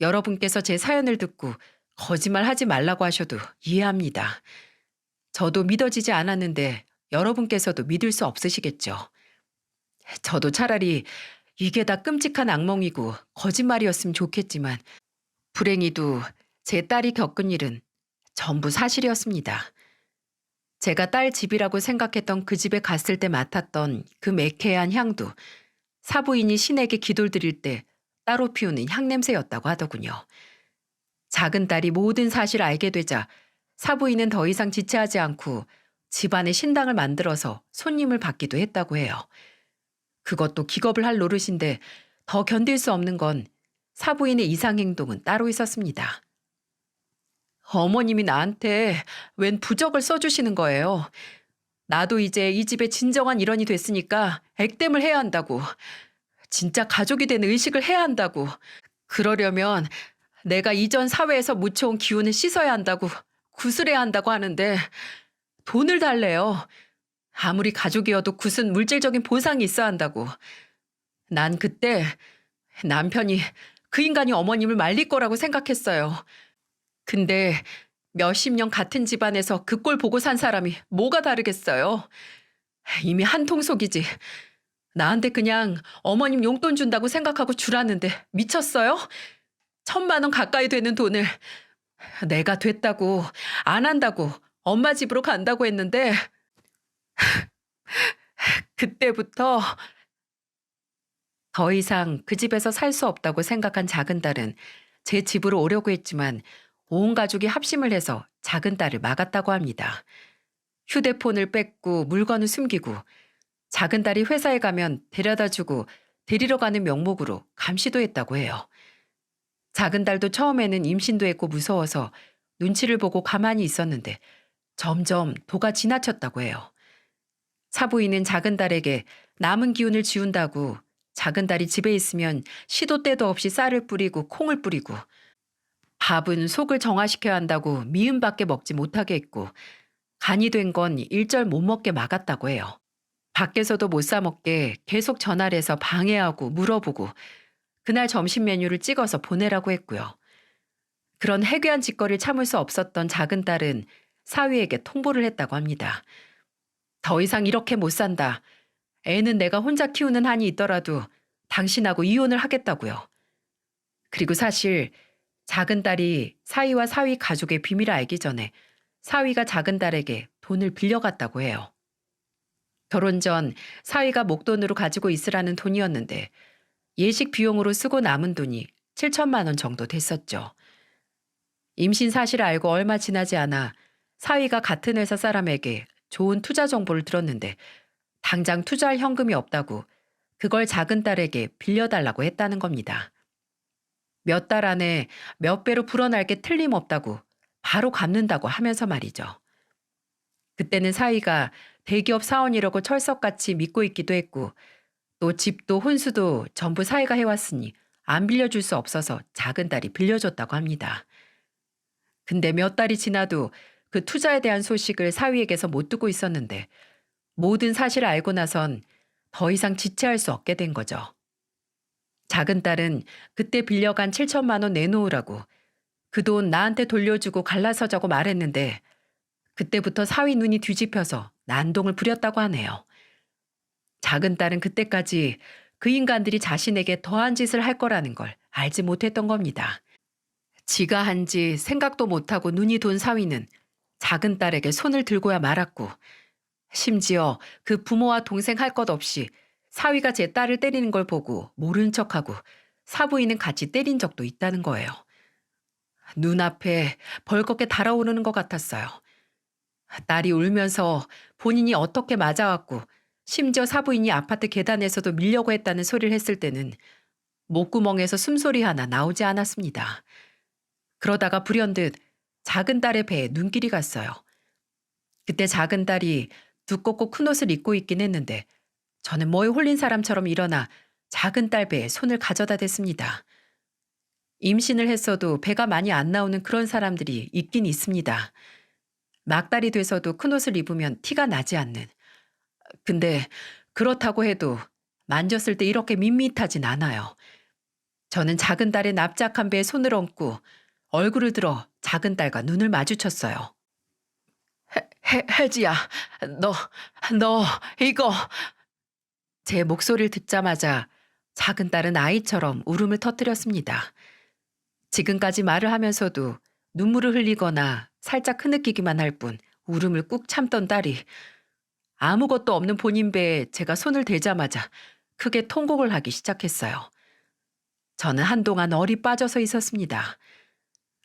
여러분께서 제 사연을 듣고 거짓말하지 말라고 하셔도 이해합니다. 저도 믿어지지 않았는데 여러분께서도 믿을 수 없으시겠죠. 저도 차라리 이게 다 끔찍한 악몽이고 거짓말이었으면 좋겠지만 불행히도 제 딸이 겪은 일은 전부 사실이었습니다. 제가 딸 집이라고 생각했던 그 집에 갔을 때 맡았던 그 매캐한 향도 사부인이 신에게 기도를 드릴 때 따로 피우는 향냄새였다고 하더군요. 작은 딸이 모든 사실을 알게 되자 사부인은 더 이상 지체하지 않고 집안에 신당을 만들어서 손님을 받기도 했다고 해요. 그것도 기겁을 할 노릇인데 더 견딜 수 없는 건 사부인의 이상 행동은 따로 있었습니다. 어머님이 나한테 웬 부적을 써주시는 거예요. 나도 이제 이 집의 진정한 일원이 됐으니까 액땜을 해야 한다고. 진짜 가족이 된 의식을 해야 한다고. 그러려면 내가 이전 사회에서 묻혀온 기운을 씻어야 한다고, 구슬해야 한다고 하는데 돈을 달래요. 아무리 가족이어도 굿은 물질적인 보상이 있어야 한다고. 난 그때 남편이 그 인간이 어머님을 말릴 거라고 생각했어요. 근데 몇십 년 같은 집안에서 그 꼴 보고 산 사람이 뭐가 다르겠어요. 이미 한통속이지. 나한테 그냥 어머님 용돈 준다고 생각하고 주라는데 미쳤어요? 1,000만 원 가까이 되는 돈을 내가 됐다고 안 한다고 엄마 집으로 간다고 했는데 그때부터 더 이상 그 집에서 살 수 없다고 생각한 작은 딸은 제 집으로 오려고 했지만 온 가족이 합심을 해서 작은 딸을 막았다고 합니다. 휴대폰을 뺏고 물건을 숨기고 작은 딸이 회사에 가면 데려다주고 데리러 가는 명목으로 감시도 했다고 해요. 작은 딸도 처음에는 임신도 했고 무서워서 눈치를 보고 가만히 있었는데 점점 도가 지나쳤다고 해요. 사부인은 작은 딸에게 남은 기운을 지운다고 작은 딸이 집에 있으면 시도 때도 없이 쌀을 뿌리고 콩을 뿌리고 밥은 속을 정화시켜야 한다고 미음밖에 먹지 못하게 했고 간이 된 건 일절 못 먹게 막았다고 해요. 밖에서도 못 사 먹게 계속 전화를 해서 방해하고 물어보고 그날 점심 메뉴를 찍어서 보내라고 했고요. 그런 해괴한 짓거리를 참을 수 없었던 작은 딸은 사위에게 통보를 했다고 합니다. 더 이상 이렇게 못 산다. 애는 내가 혼자 키우는 한이 있더라도 당신하고 이혼을 하겠다고요. 그리고 사실 작은 딸이 사위와 사위 가족의 비밀을 알기 전에 사위가 작은 딸에게 돈을 빌려갔다고 해요. 결혼 전 사위가 목돈으로 가지고 있으라는 돈이었는데 예식 비용으로 쓰고 남은 돈이 7천만 원 정도 됐었죠. 임신 사실을 알고 얼마 지나지 않아 사위가 같은 회사 사람에게 좋은 투자 정보를 들었는데 당장 투자할 현금이 없다고 그걸 작은 딸에게 빌려달라고 했다는 겁니다. 몇 달 안에 몇 배로 불어날 게 틀림없다고 바로 갚는다고 하면서 말이죠. 그때는 사위가 대기업 사원이라고 철석같이 믿고 있기도 했고 또 집도 혼수도 전부 사위가 해왔으니 안 빌려줄 수 없어서 작은 딸이 빌려줬다고 합니다. 근데 몇 달이 지나도 그 투자에 대한 소식을 사위에게서 못 듣고 있었는데 모든 사실을 알고 나선 더 이상 지체할 수 없게 된 거죠. 작은 딸은 그때 빌려간 7천만 원 내놓으라고 그 돈 나한테 돌려주고 갈라서자고 말했는데 그때부터 사위 눈이 뒤집혀서 난동을 부렸다고 하네요. 작은 딸은 그때까지 그 인간들이 자신에게 더한 짓을 할 거라는 걸 알지 못했던 겁니다. 지가 한지 생각도 못하고 눈이 돈 사위는 작은 딸에게 손을 들고야 말았고 심지어 그 부모와 동생 할 것 없이 사위가 제 딸을 때리는 걸 보고 모른 척하고 사부인은 같이 때린 적도 있다는 거예요. 눈앞에 벌겋게 달아오르는 것 같았어요. 딸이 울면서 본인이 어떻게 맞아왔고 심지어 사부인이 아파트 계단에서도 밀려고 했다는 소리를 했을 때는 목구멍에서 숨소리 하나 나오지 않았습니다. 그러다가 불현듯 작은 딸의 배에 눈길이 갔어요. 그때 작은 딸이 두껍고 큰 옷을 입고 있긴 했는데 저는 뭐에 홀린 사람처럼 일어나 작은 딸 배에 손을 가져다 댔습니다. 임신을 했어도 배가 많이 안 나오는 그런 사람들이 있긴 있습니다. 막달이 돼서도 큰 옷을 입으면 티가 나지 않는. 근데 그렇다고 해도 만졌을 때 이렇게 밋밋하진 않아요. 저는 작은 딸의 납작한 배에 손을 얹고 얼굴을 들어 작은 딸과 눈을 마주쳤어요. 혜지야, 너, 이거. 제 목소리를 듣자마자 작은 딸은 아이처럼 울음을 터뜨렸습니다. 지금까지 말을 하면서도 눈물을 흘리거나 살짝 흐느끼기만 할 뿐 울음을 꾹 참던 딸이 아무것도 없는 본인 배에 제가 손을 대자마자 크게 통곡을 하기 시작했어요. 저는 한동안 얼이 빠져서 있었습니다.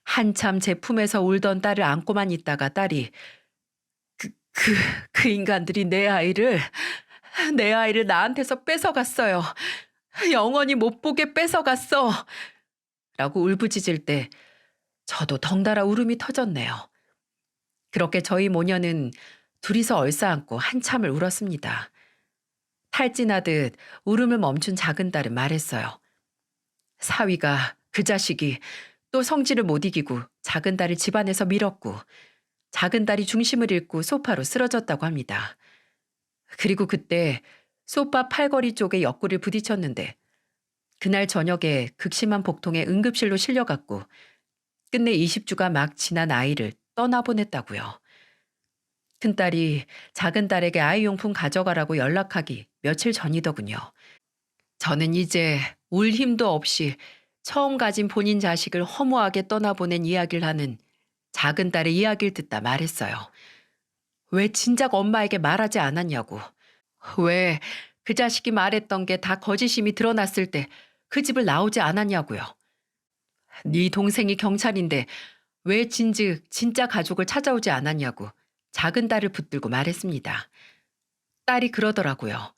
한참 제 품에서 울던 딸을 안고만 있다가 딸이 그 인간들이 내 아이를 나한테서 뺏어갔어요. 영원히 못 보게 뺏어갔어. 라고 울부짖을 때 저도 덩달아 울음이 터졌네요. 그렇게 저희 모녀는 둘이서 얼싸안고 한참을 울었습니다. 탈진하듯 울음을 멈춘 작은 딸은 말했어요. 사위가 그 자식이 또 성질을 못 이기고 작은 딸을 집안에서 밀었고 작은 딸이 중심을 잃고 소파로 쓰러졌다고 합니다. 그리고 그때 소파 팔걸이 쪽에 옆구리를 부딪혔는데 그날 저녁에 극심한 복통에 응급실로 실려갔고 끝내 20주가 막 지난 아이를 떠나보냈다고요. 큰딸이 작은 딸에게 아이용품 가져가라고 연락하기 며칠 전이더군요. 저는 이제 울 힘도 없이 처음 가진 본인 자식을 허무하게 떠나보낸 이야기를 하는 작은 딸의 이야기를 듣다 말했어요. 왜 진작 엄마에게 말하지 않았냐고. 왜 그 자식이 말했던 게 다 거짓임이 드러났을 때 그 집을 나오지 않았냐고요. 네 동생이 경찰인데 왜 진즉 진짜 가족을 찾아오지 않았냐고 작은 딸을 붙들고 말했습니다. 딸이 그러더라고요.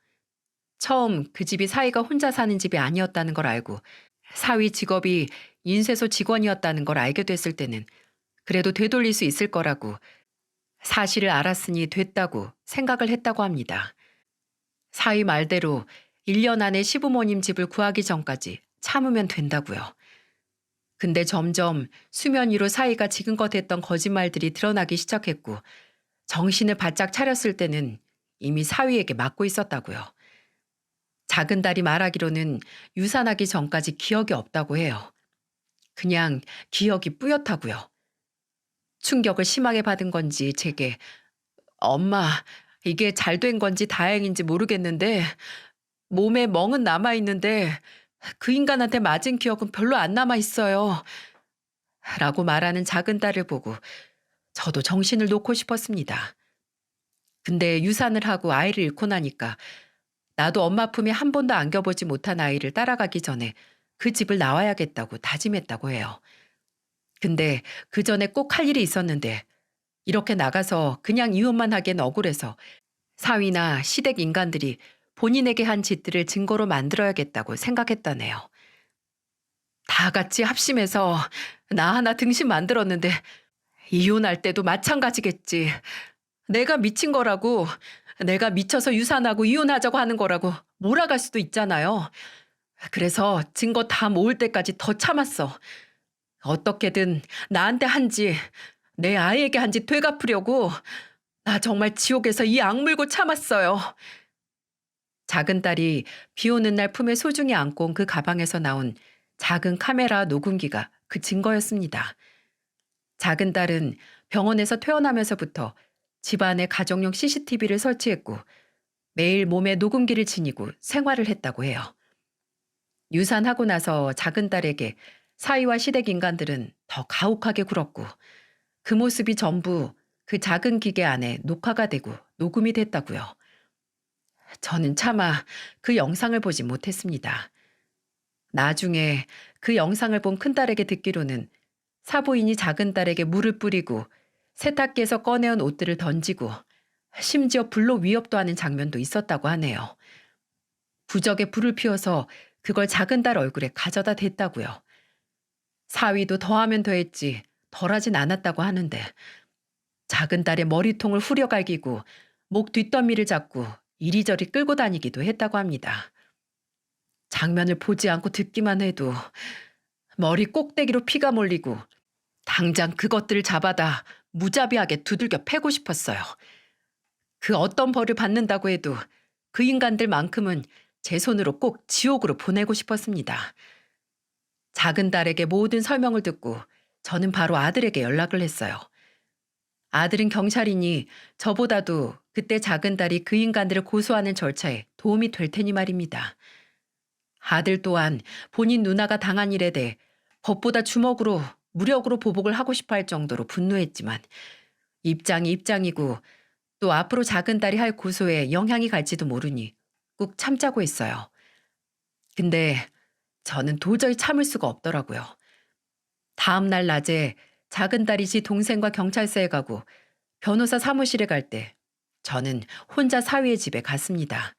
처음 그 집이 사위가 혼자 사는 집이 아니었다는 걸 알고 사위 직업이 인쇄소 직원이었다는 걸 알게 됐을 때는 그래도 되돌릴 수 있을 거라고 사실을 알았으니 됐다고 생각을 했다고 합니다. 사위 말대로 1년 안에 시부모님 집을 구하기 전까지 참으면 된다고요. 근데 점점 수면 위로 사위가 지금껏 했던 거짓말들이 드러나기 시작했고 정신을 바짝 차렸을 때는 이미 사위에게 맞고 있었다고요. 작은 딸이 말하기로는 유산하기 전까지 기억이 없다고 해요. 그냥 기억이 뿌옇다고요. 충격을 심하게 받은 건지 제게 엄마 이게 잘 된 건지 다행인지 모르겠는데 몸에 멍은 남아있는데 그 인간한테 맞은 기억은 별로 안 남아있어요. 라고 말하는 작은 딸을 보고 저도 정신을 놓고 싶었습니다. 근데 유산을 하고 아이를 잃고 나니까 나도 엄마 품에 한 번도 안겨보지 못한 아이를 따라가기 전에 그 집을 나와야겠다고 다짐했다고 해요. 근데 그 전에 꼭 할 일이 있었는데 이렇게 나가서 그냥 이혼만 하기엔 억울해서 사위나 시댁 인간들이 본인에게 한 짓들을 증거로 만들어야겠다고 생각했다네요. 다 같이 합심해서 나 하나 등신 만들었는데 이혼할 때도 마찬가지겠지. 내가 미친 거라고, 내가 미쳐서 유산하고 이혼하자고 하는 거라고 몰아갈 수도 있잖아요. 그래서 증거 다 모을 때까지 더 참았어. 어떻게든 나한테 한지, 내 아이에게 한지 되갚으려고 나 정말 지옥에서 이 악물고 참았어요. 작은 딸이 비 오는 날 품에 소중히 안고 온 그 가방에서 나온 작은 카메라 녹음기가 그 증거였습니다. 작은 딸은 병원에서 퇴원하면서부터 집안에 가정용 CCTV를 설치했고 매일 몸에 녹음기를 지니고 생활을 했다고 해요. 유산하고 나서 작은 딸에게 사위와 시댁 인간들은 더 가혹하게 굴었고 그 모습이 전부 그 작은 기계 안에 녹화가 되고 녹음이 됐다고요. 저는 차마 그 영상을 보지 못했습니다. 나중에 그 영상을 본 큰딸에게 듣기로는 사부인이 작은 딸에게 물을 뿌리고 세탁기에서 꺼내온 옷들을 던지고 심지어 불로 위협도 하는 장면도 있었다고 하네요. 부적에 불을 피워서 그걸 작은 딸 얼굴에 가져다 댔다고요. 사위도 더하면 더했지 덜하진 않았다고 하는데 작은 딸의 머리통을 후려갈기고 목 뒷덜미를 잡고 이리저리 끌고 다니기도 했다고 합니다. 장면을 보지 않고 듣기만 해도 머리 꼭대기로 피가 몰리고 당장 그것들을 잡아다 무자비하게 두들겨 패고 싶었어요. 그 어떤 벌을 받는다고 해도 그 인간들만큼은 제 손으로 꼭 지옥으로 보내고 싶었습니다. 작은 딸에게 모든 설명을 듣고 저는 바로 아들에게 연락을 했어요. 아들은 경찰이니 저보다도 그때 작은 딸이 그 인간들을 고소하는 절차에 도움이 될 테니 말입니다. 아들 또한 본인 누나가 당한 일에 대해 법보다 주먹으로 무력으로 보복을 하고 싶어 할 정도로 분노했지만 입장이 입장이고 또 앞으로 작은 딸이 할 고소에 영향이 갈지도 모르니 꾹 참자고 했어요. 근데 저는 도저히 참을 수가 없더라고요. 다음 날 낮에 작은 딸이 지 동생과 경찰서에 가고 변호사 사무실에 갈 때 저는 혼자 사위의 집에 갔습니다.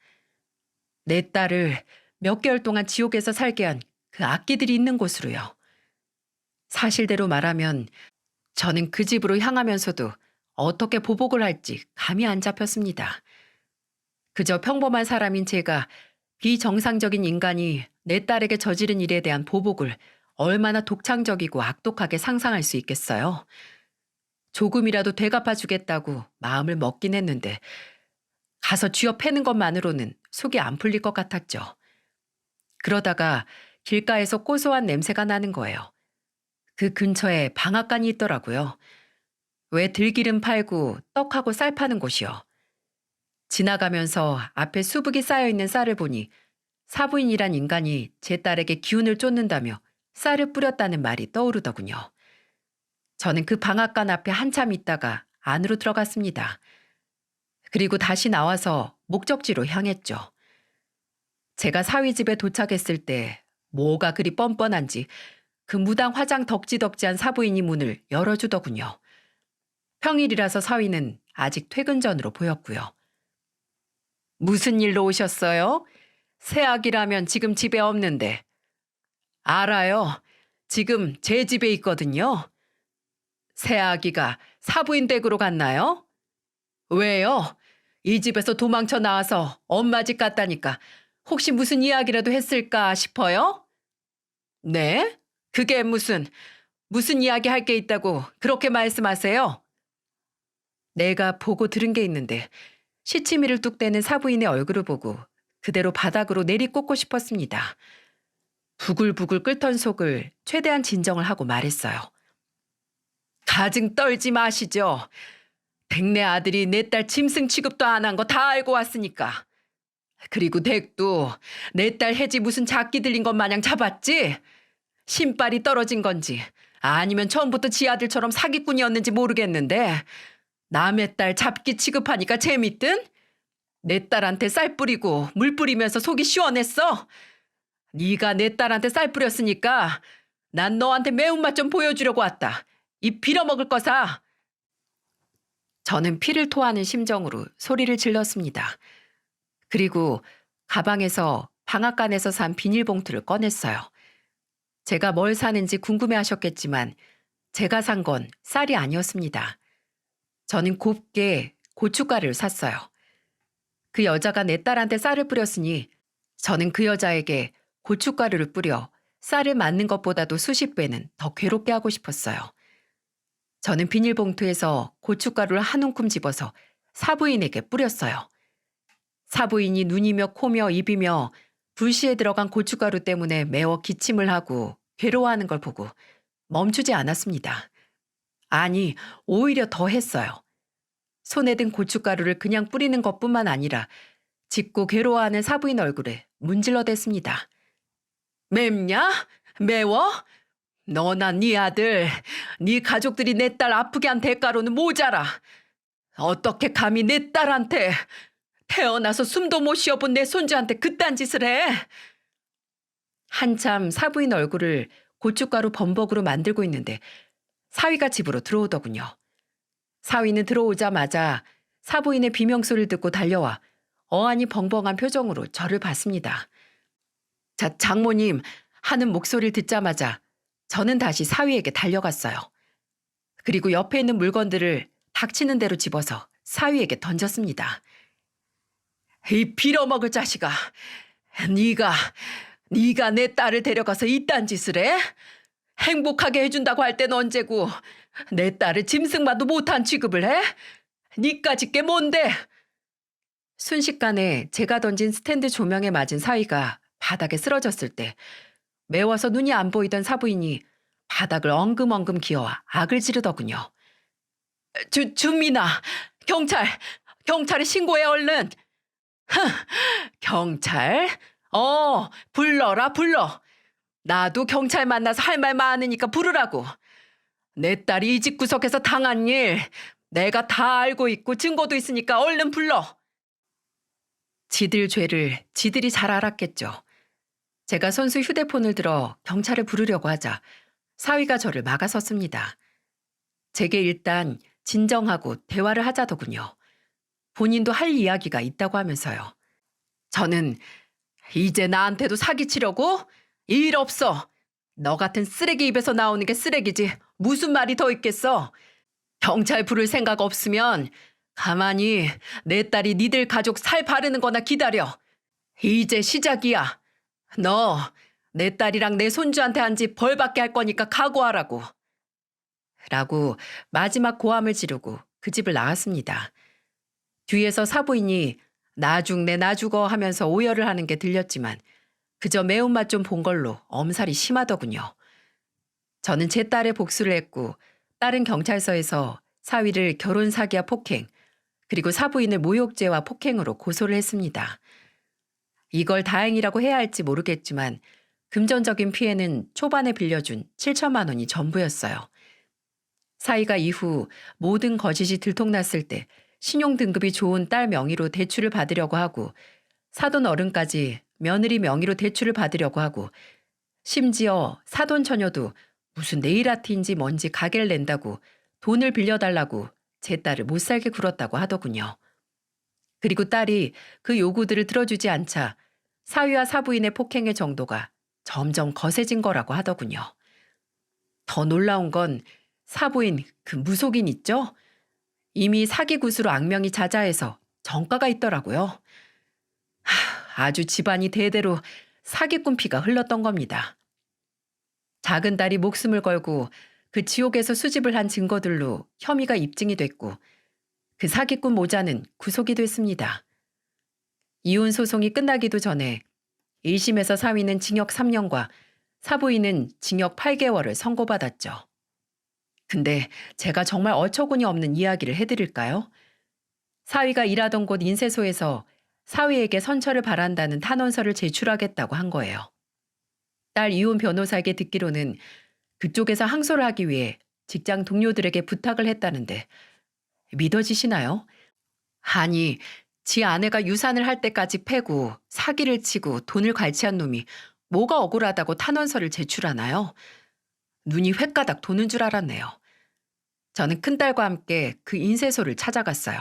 내 딸을 몇 개월 동안 지옥에서 살게 한 그 악기들이 있는 곳으로요. 사실대로 말하면 저는 그 집으로 향하면서도 어떻게 보복을 할지 감이 안 잡혔습니다. 그저 평범한 사람인 제가 비정상적인 인간이 내 딸에게 저지른 일에 대한 보복을 얼마나 독창적이고 악독하게 상상할 수 있겠어요. 조금이라도 되갚아 주겠다고 마음을 먹긴 했는데 가서 쥐어 패는 것만으로는 속이 안 풀릴 것 같았죠. 그러다가 길가에서 고소한 냄새가 나는 거예요. 그 근처에 방앗간이 있더라고요. 왜 들기름 팔고 떡하고 쌀 파는 곳이요. 지나가면서 앞에 수북이 쌓여있는 쌀을 보니 사부인이란 인간이 제 딸에게 기운을 쫓는다며 쌀을 뿌렸다는 말이 떠오르더군요. 저는 그 방앗간 앞에 한참 있다가 안으로 들어갔습니다. 그리고 다시 나와서 목적지로 향했죠. 제가 사위 집에 도착했을 때 뭐가 그리 뻔뻔한지 그 무당 화장 덕지덕지한 사부인이 문을 열어주더군요. 평일이라서 사위는 아직 퇴근 전으로 보였고요. 무슨 일로 오셨어요? 새아기라면 지금 집에 없는데. 알아요. 지금 제 집에 있거든요. 새아기가 사부인 댁으로 갔나요? 왜요? 이 집에서 도망쳐 나와서 엄마 집 갔다니까 혹시 무슨 이야기라도 했을까 싶어요? 네? 그게 무슨 이야기 할 게 있다고 그렇게 말씀하세요? 내가 보고 들은 게 있는데 시치미를 뚝 떼는 사부인의 얼굴을 보고 그대로 바닥으로 내리꽂고 싶었습니다. 부글부글 끓던 속을 최대한 진정을 하고 말했어요. 가증 떨지 마시죠. 백내 아들이 내 딸 짐승 취급도 안 한 거 다 알고 왔으니까. 그리고 댁도 내 딸 해지 무슨 작기 들린 것 마냥 잡았지? 신발이 떨어진 건지 아니면 처음부터 지 아들처럼 사기꾼이었는지 모르겠는데 남의 딸 잡기 취급하니까 재밌든? 내 딸한테 쌀 뿌리고 물 뿌리면서 속이 시원했어? 네가 내 딸한테 쌀 뿌렸으니까 난 너한테 매운맛 좀 보여주려고 왔다. 이 빌어먹을 거사. 저는 피를 토하는 심정으로 소리를 질렀습니다. 그리고 가방에서 방앗간에서 산 비닐봉투를 꺼냈어요. 제가 뭘 사는지 궁금해 하셨겠지만 제가 산 건 쌀이 아니었습니다. 저는 곱게 고춧가루를 샀어요. 그 여자가 내 딸한테 쌀을 뿌렸으니 저는 그 여자에게 고춧가루를 뿌려 쌀을 맞는 것보다도 수십 배는 더 괴롭게 하고 싶었어요. 저는 비닐봉투에서 고춧가루를 한 움큼 집어서 사부인에게 뿌렸어요. 사부인이 눈이며 코며 입이며 불시에 들어간 고춧가루 때문에 매워 기침을 하고 괴로워하는 걸 보고 멈추지 않았습니다. 아니, 오히려 더 했어요. 손에 든 고춧가루를 그냥 뿌리는 것뿐만 아니라 짖고 괴로워하는 사부인 얼굴에 문질러댔습니다. 맵냐? 매워? 너나 네 아들, 네 가족들이 내 딸 아프게 한 대가로는 모자라. 어떻게 감히 내 딸한테, 태어나서 숨도 못 쉬어본 내 손주한테 그딴 짓을 해? 한참 사부인 얼굴을 고춧가루 범벅으로 만들고 있는데 사위가 집으로 들어오더군요. 사위는 들어오자마자 사부인의 비명소리를 듣고 달려와 어안이 벙벙한 표정으로 저를 봤습니다. 자, 장모님 하는 목소리를 듣자마자 저는 다시 사위에게 달려갔어요. 그리고 옆에 있는 물건들을 닥치는 대로 집어서 사위에게 던졌습니다. 이 빌어먹을 자식아, 네가 내 딸을 데려가서 이딴 짓을 해? 행복하게 해준다고 할 땐 언제고 내 딸을 짐승만도 못한 취급을 해? 니까짓 게 뭔데? 순식간에 제가 던진 스탠드 조명에 맞은 사위가 바닥에 쓰러졌을 때 매워서 눈이 안 보이던 사부인이 바닥을 엉금엉금 기어와 악을 지르더군요. 준민아, 경찰에 신고해 얼른. 경찰? 불러. 나도 경찰 만나서 할 말 많으니까 부르라고. 내 딸이 이 집구석에서 당한 일 내가 다 알고 있고 증거도 있으니까 얼른 불러. 지들 죄를 지들이 잘 알았겠죠. 제가 손수 휴대폰을 들어 경찰을 부르려고 하자 사위가 저를 막아섰습니다. 제게 일단 진정하고 대화를 하자더군요. 본인도 할 이야기가 있다고 하면서요. 저는 이제 나한테도 사기치려고? 일 없어. 너 같은 쓰레기 입에서 나오는 게 쓰레기지 무슨 말이 더 있겠어. 경찰 부를 생각 없으면 가만히 내 딸이 니들 가족 살 바르는 거나 기다려. 이제 시작이야. 너 내 딸이랑 내 손주한테 한 짓 벌받게 할 거니까 각오하라고. 라고 마지막 고함을 지르고 그 집을 나갔습니다. 뒤에서 사부인이 나 죽네 나 죽어 하면서 오열을 하는 게 들렸지만 그저 매운맛 좀 본 걸로 엄살이 심하더군요. 저는 제 딸의 복수를 했고 딸은 경찰서에서 사위를 결혼 사기와 폭행 그리고 사부인을 모욕죄와 폭행으로 고소를 했습니다. 이걸 다행이라고 해야 할지 모르겠지만 금전적인 피해는 초반에 빌려준 7천만 원이 전부였어요. 사위가 이후 모든 거짓이 들통났을 때 신용 등급이 좋은 딸 명의로 대출을 받으려고 하고 사돈 어른까지 며느리 명의로 대출을 받으려고 하고 심지어 사돈 처녀도 무슨 네일아트인지 뭔지 가게를 낸다고 돈을 빌려달라고 제 딸을 못 살게 굴었다고 하더군요. 그리고 딸이 그 요구들을 들어주지 않자 사위와 사부인의 폭행의 정도가 점점 거세진 거라고 하더군요. 더 놀라운 건 사부인 그 무속인 있죠? 이미 사기 굿으로 악명이 자자해서 정가가 있더라고요. 아주 집안이 대대로 사기꾼 피가 흘렀던 겁니다. 작은 딸이 목숨을 걸고 그 지옥에서 수집을 한 증거들로 혐의가 입증이 됐고 그 사기꾼 모자는 구속이 됐습니다. 이혼 소송이 끝나기도 전에 1심에서 사위는 징역 3년과 사부인은 징역 8개월을 선고받았죠. 근데 제가 정말 어처구니 없는 이야기를 해드릴까요? 사위가 일하던 곳 인쇄소에서 사위에게 선처를 바란다는 탄원서를 제출하겠다고 한 거예요. 딸 이혼 변호사에게 듣기로는 그쪽에서 항소를 하기 위해 직장 동료들에게 부탁을 했다는데 믿어지시나요? 아니, 지 아내가 유산을 할 때까지 패고 사기를 치고 돈을 갈취한 놈이 뭐가 억울하다고 탄원서를 제출하나요? 눈이 횟가닥 도는 줄 알았네요. 저는 큰딸과 함께 그 인쇄소를 찾아갔어요.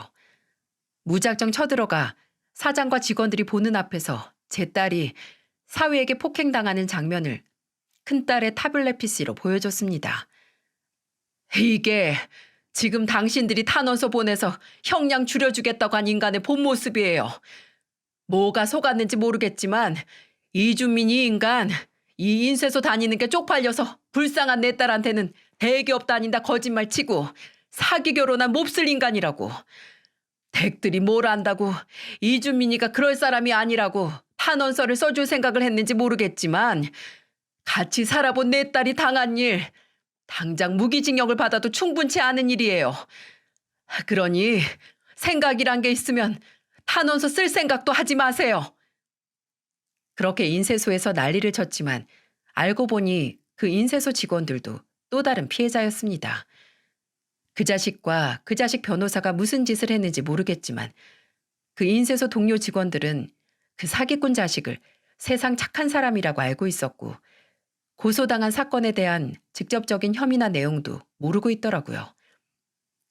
무작정 쳐들어가 사장과 직원들이 보는 앞에서 제 딸이 사위에게 폭행당하는 장면을 큰딸의 타블렛 PC로 보여줬습니다. 이게 지금 당신들이 탄원서 보내서 형량 줄여주겠다고 한 인간의 본 모습이에요. 뭐가 속았는지 모르겠지만 이준민 이 인간 이 인쇄소 다니는 게 쪽팔려서 불쌍한 내 딸한테는 대기업 다닌다 거짓말 치고 사기 결혼한 몹쓸 인간이라고. 댁들이 뭘 안다고 이준민이가 그럴 사람이 아니라고 탄원서를 써줄 생각을 했는지 모르겠지만 같이 살아본 내 딸이 당한 일 당장 무기징역을 받아도 충분치 않은 일이에요. 그러니 생각이란 게 있으면 탄원서 쓸 생각도 하지 마세요. 그렇게 인쇄소에서 난리를 쳤지만 알고 보니 그 인쇄소 직원들도 또 다른 피해자였습니다. 그 자식과 그 자식 변호사가 무슨 짓을 했는지 모르겠지만 그 인쇄소 동료 직원들은 그 사기꾼 자식을 세상 착한 사람이라고 알고 있었고 고소당한 사건에 대한 직접적인 혐의나 내용도 모르고 있더라고요.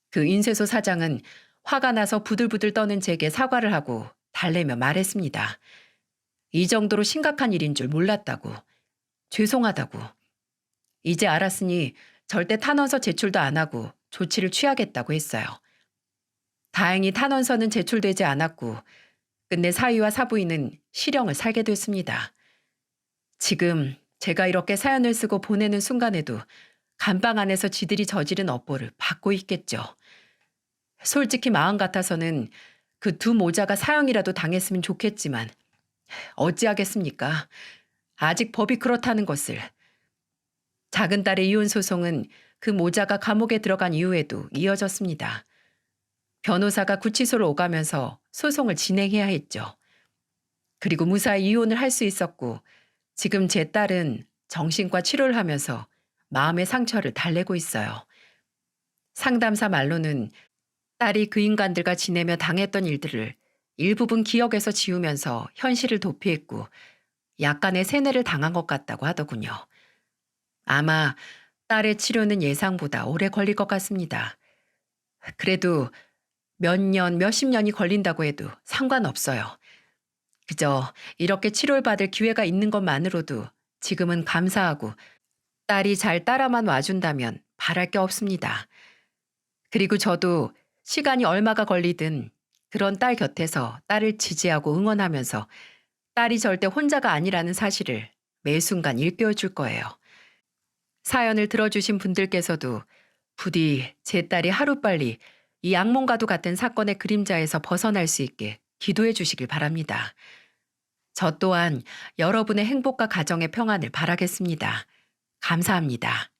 그 인쇄소 사장은 화가 나서 부들부들 떠는 제게 사과를 하고 달래며 말했습니다. 이 정도로 심각한 일인 줄 몰랐다고. 죄송하다고. 이제 알았으니 절대 탄원서 제출도 안 하고 조치를 취하겠다고 했어요. 다행히 탄원서는 제출되지 않았고 끝내 사위와 사부인은 실형을 살게 됐습니다. 지금 제가 이렇게 사연을 쓰고 보내는 순간에도 감방 안에서 지들이 저지른 업보를 받고 있겠죠. 솔직히 마음 같아서는 그 두 모자가 사형이라도 당했으면 좋겠지만 어찌하겠습니까? 아직 법이 그렇다는 것을. 작은 딸의 이혼 소송은 그 모자가 감옥에 들어간 이후에도 이어졌습니다. 변호사가 구치소로 오가면서 소송을 진행해야 했죠. 그리고 무사히 이혼을 할 수 있었고 지금 제 딸은 정신과 치료를 하면서 마음의 상처를 달래고 있어요. 상담사 말로는 딸이 그 인간들과 지내며 당했던 일들을 일부분 기억에서 지우면서 현실을 도피했고 약간의 세뇌를 당한 것 같다고 하더군요. 아마 딸의 치료는 예상보다 오래 걸릴 것 같습니다. 그래도 몇 년, 몇십 년이 걸린다고 해도 상관없어요. 그저 이렇게 치료를 받을 기회가 있는 것만으로도 지금은 감사하고 딸이 잘 따라만 와준다면 바랄 게 없습니다. 그리고 저도 시간이 얼마가 걸리든 그런 딸 곁에서 딸을 지지하고 응원하면서 딸이 절대 혼자가 아니라는 사실을 매 순간 일깨워 줄 거예요. 사연을 들어주신 분들께서도 부디 제 딸이 하루빨리 이 악몽과도 같은 사건의 그림자에서 벗어날 수 있게 기도해 주시길 바랍니다. 저 또한 여러분의 행복과 가정의 평안을 바라겠습니다. 감사합니다.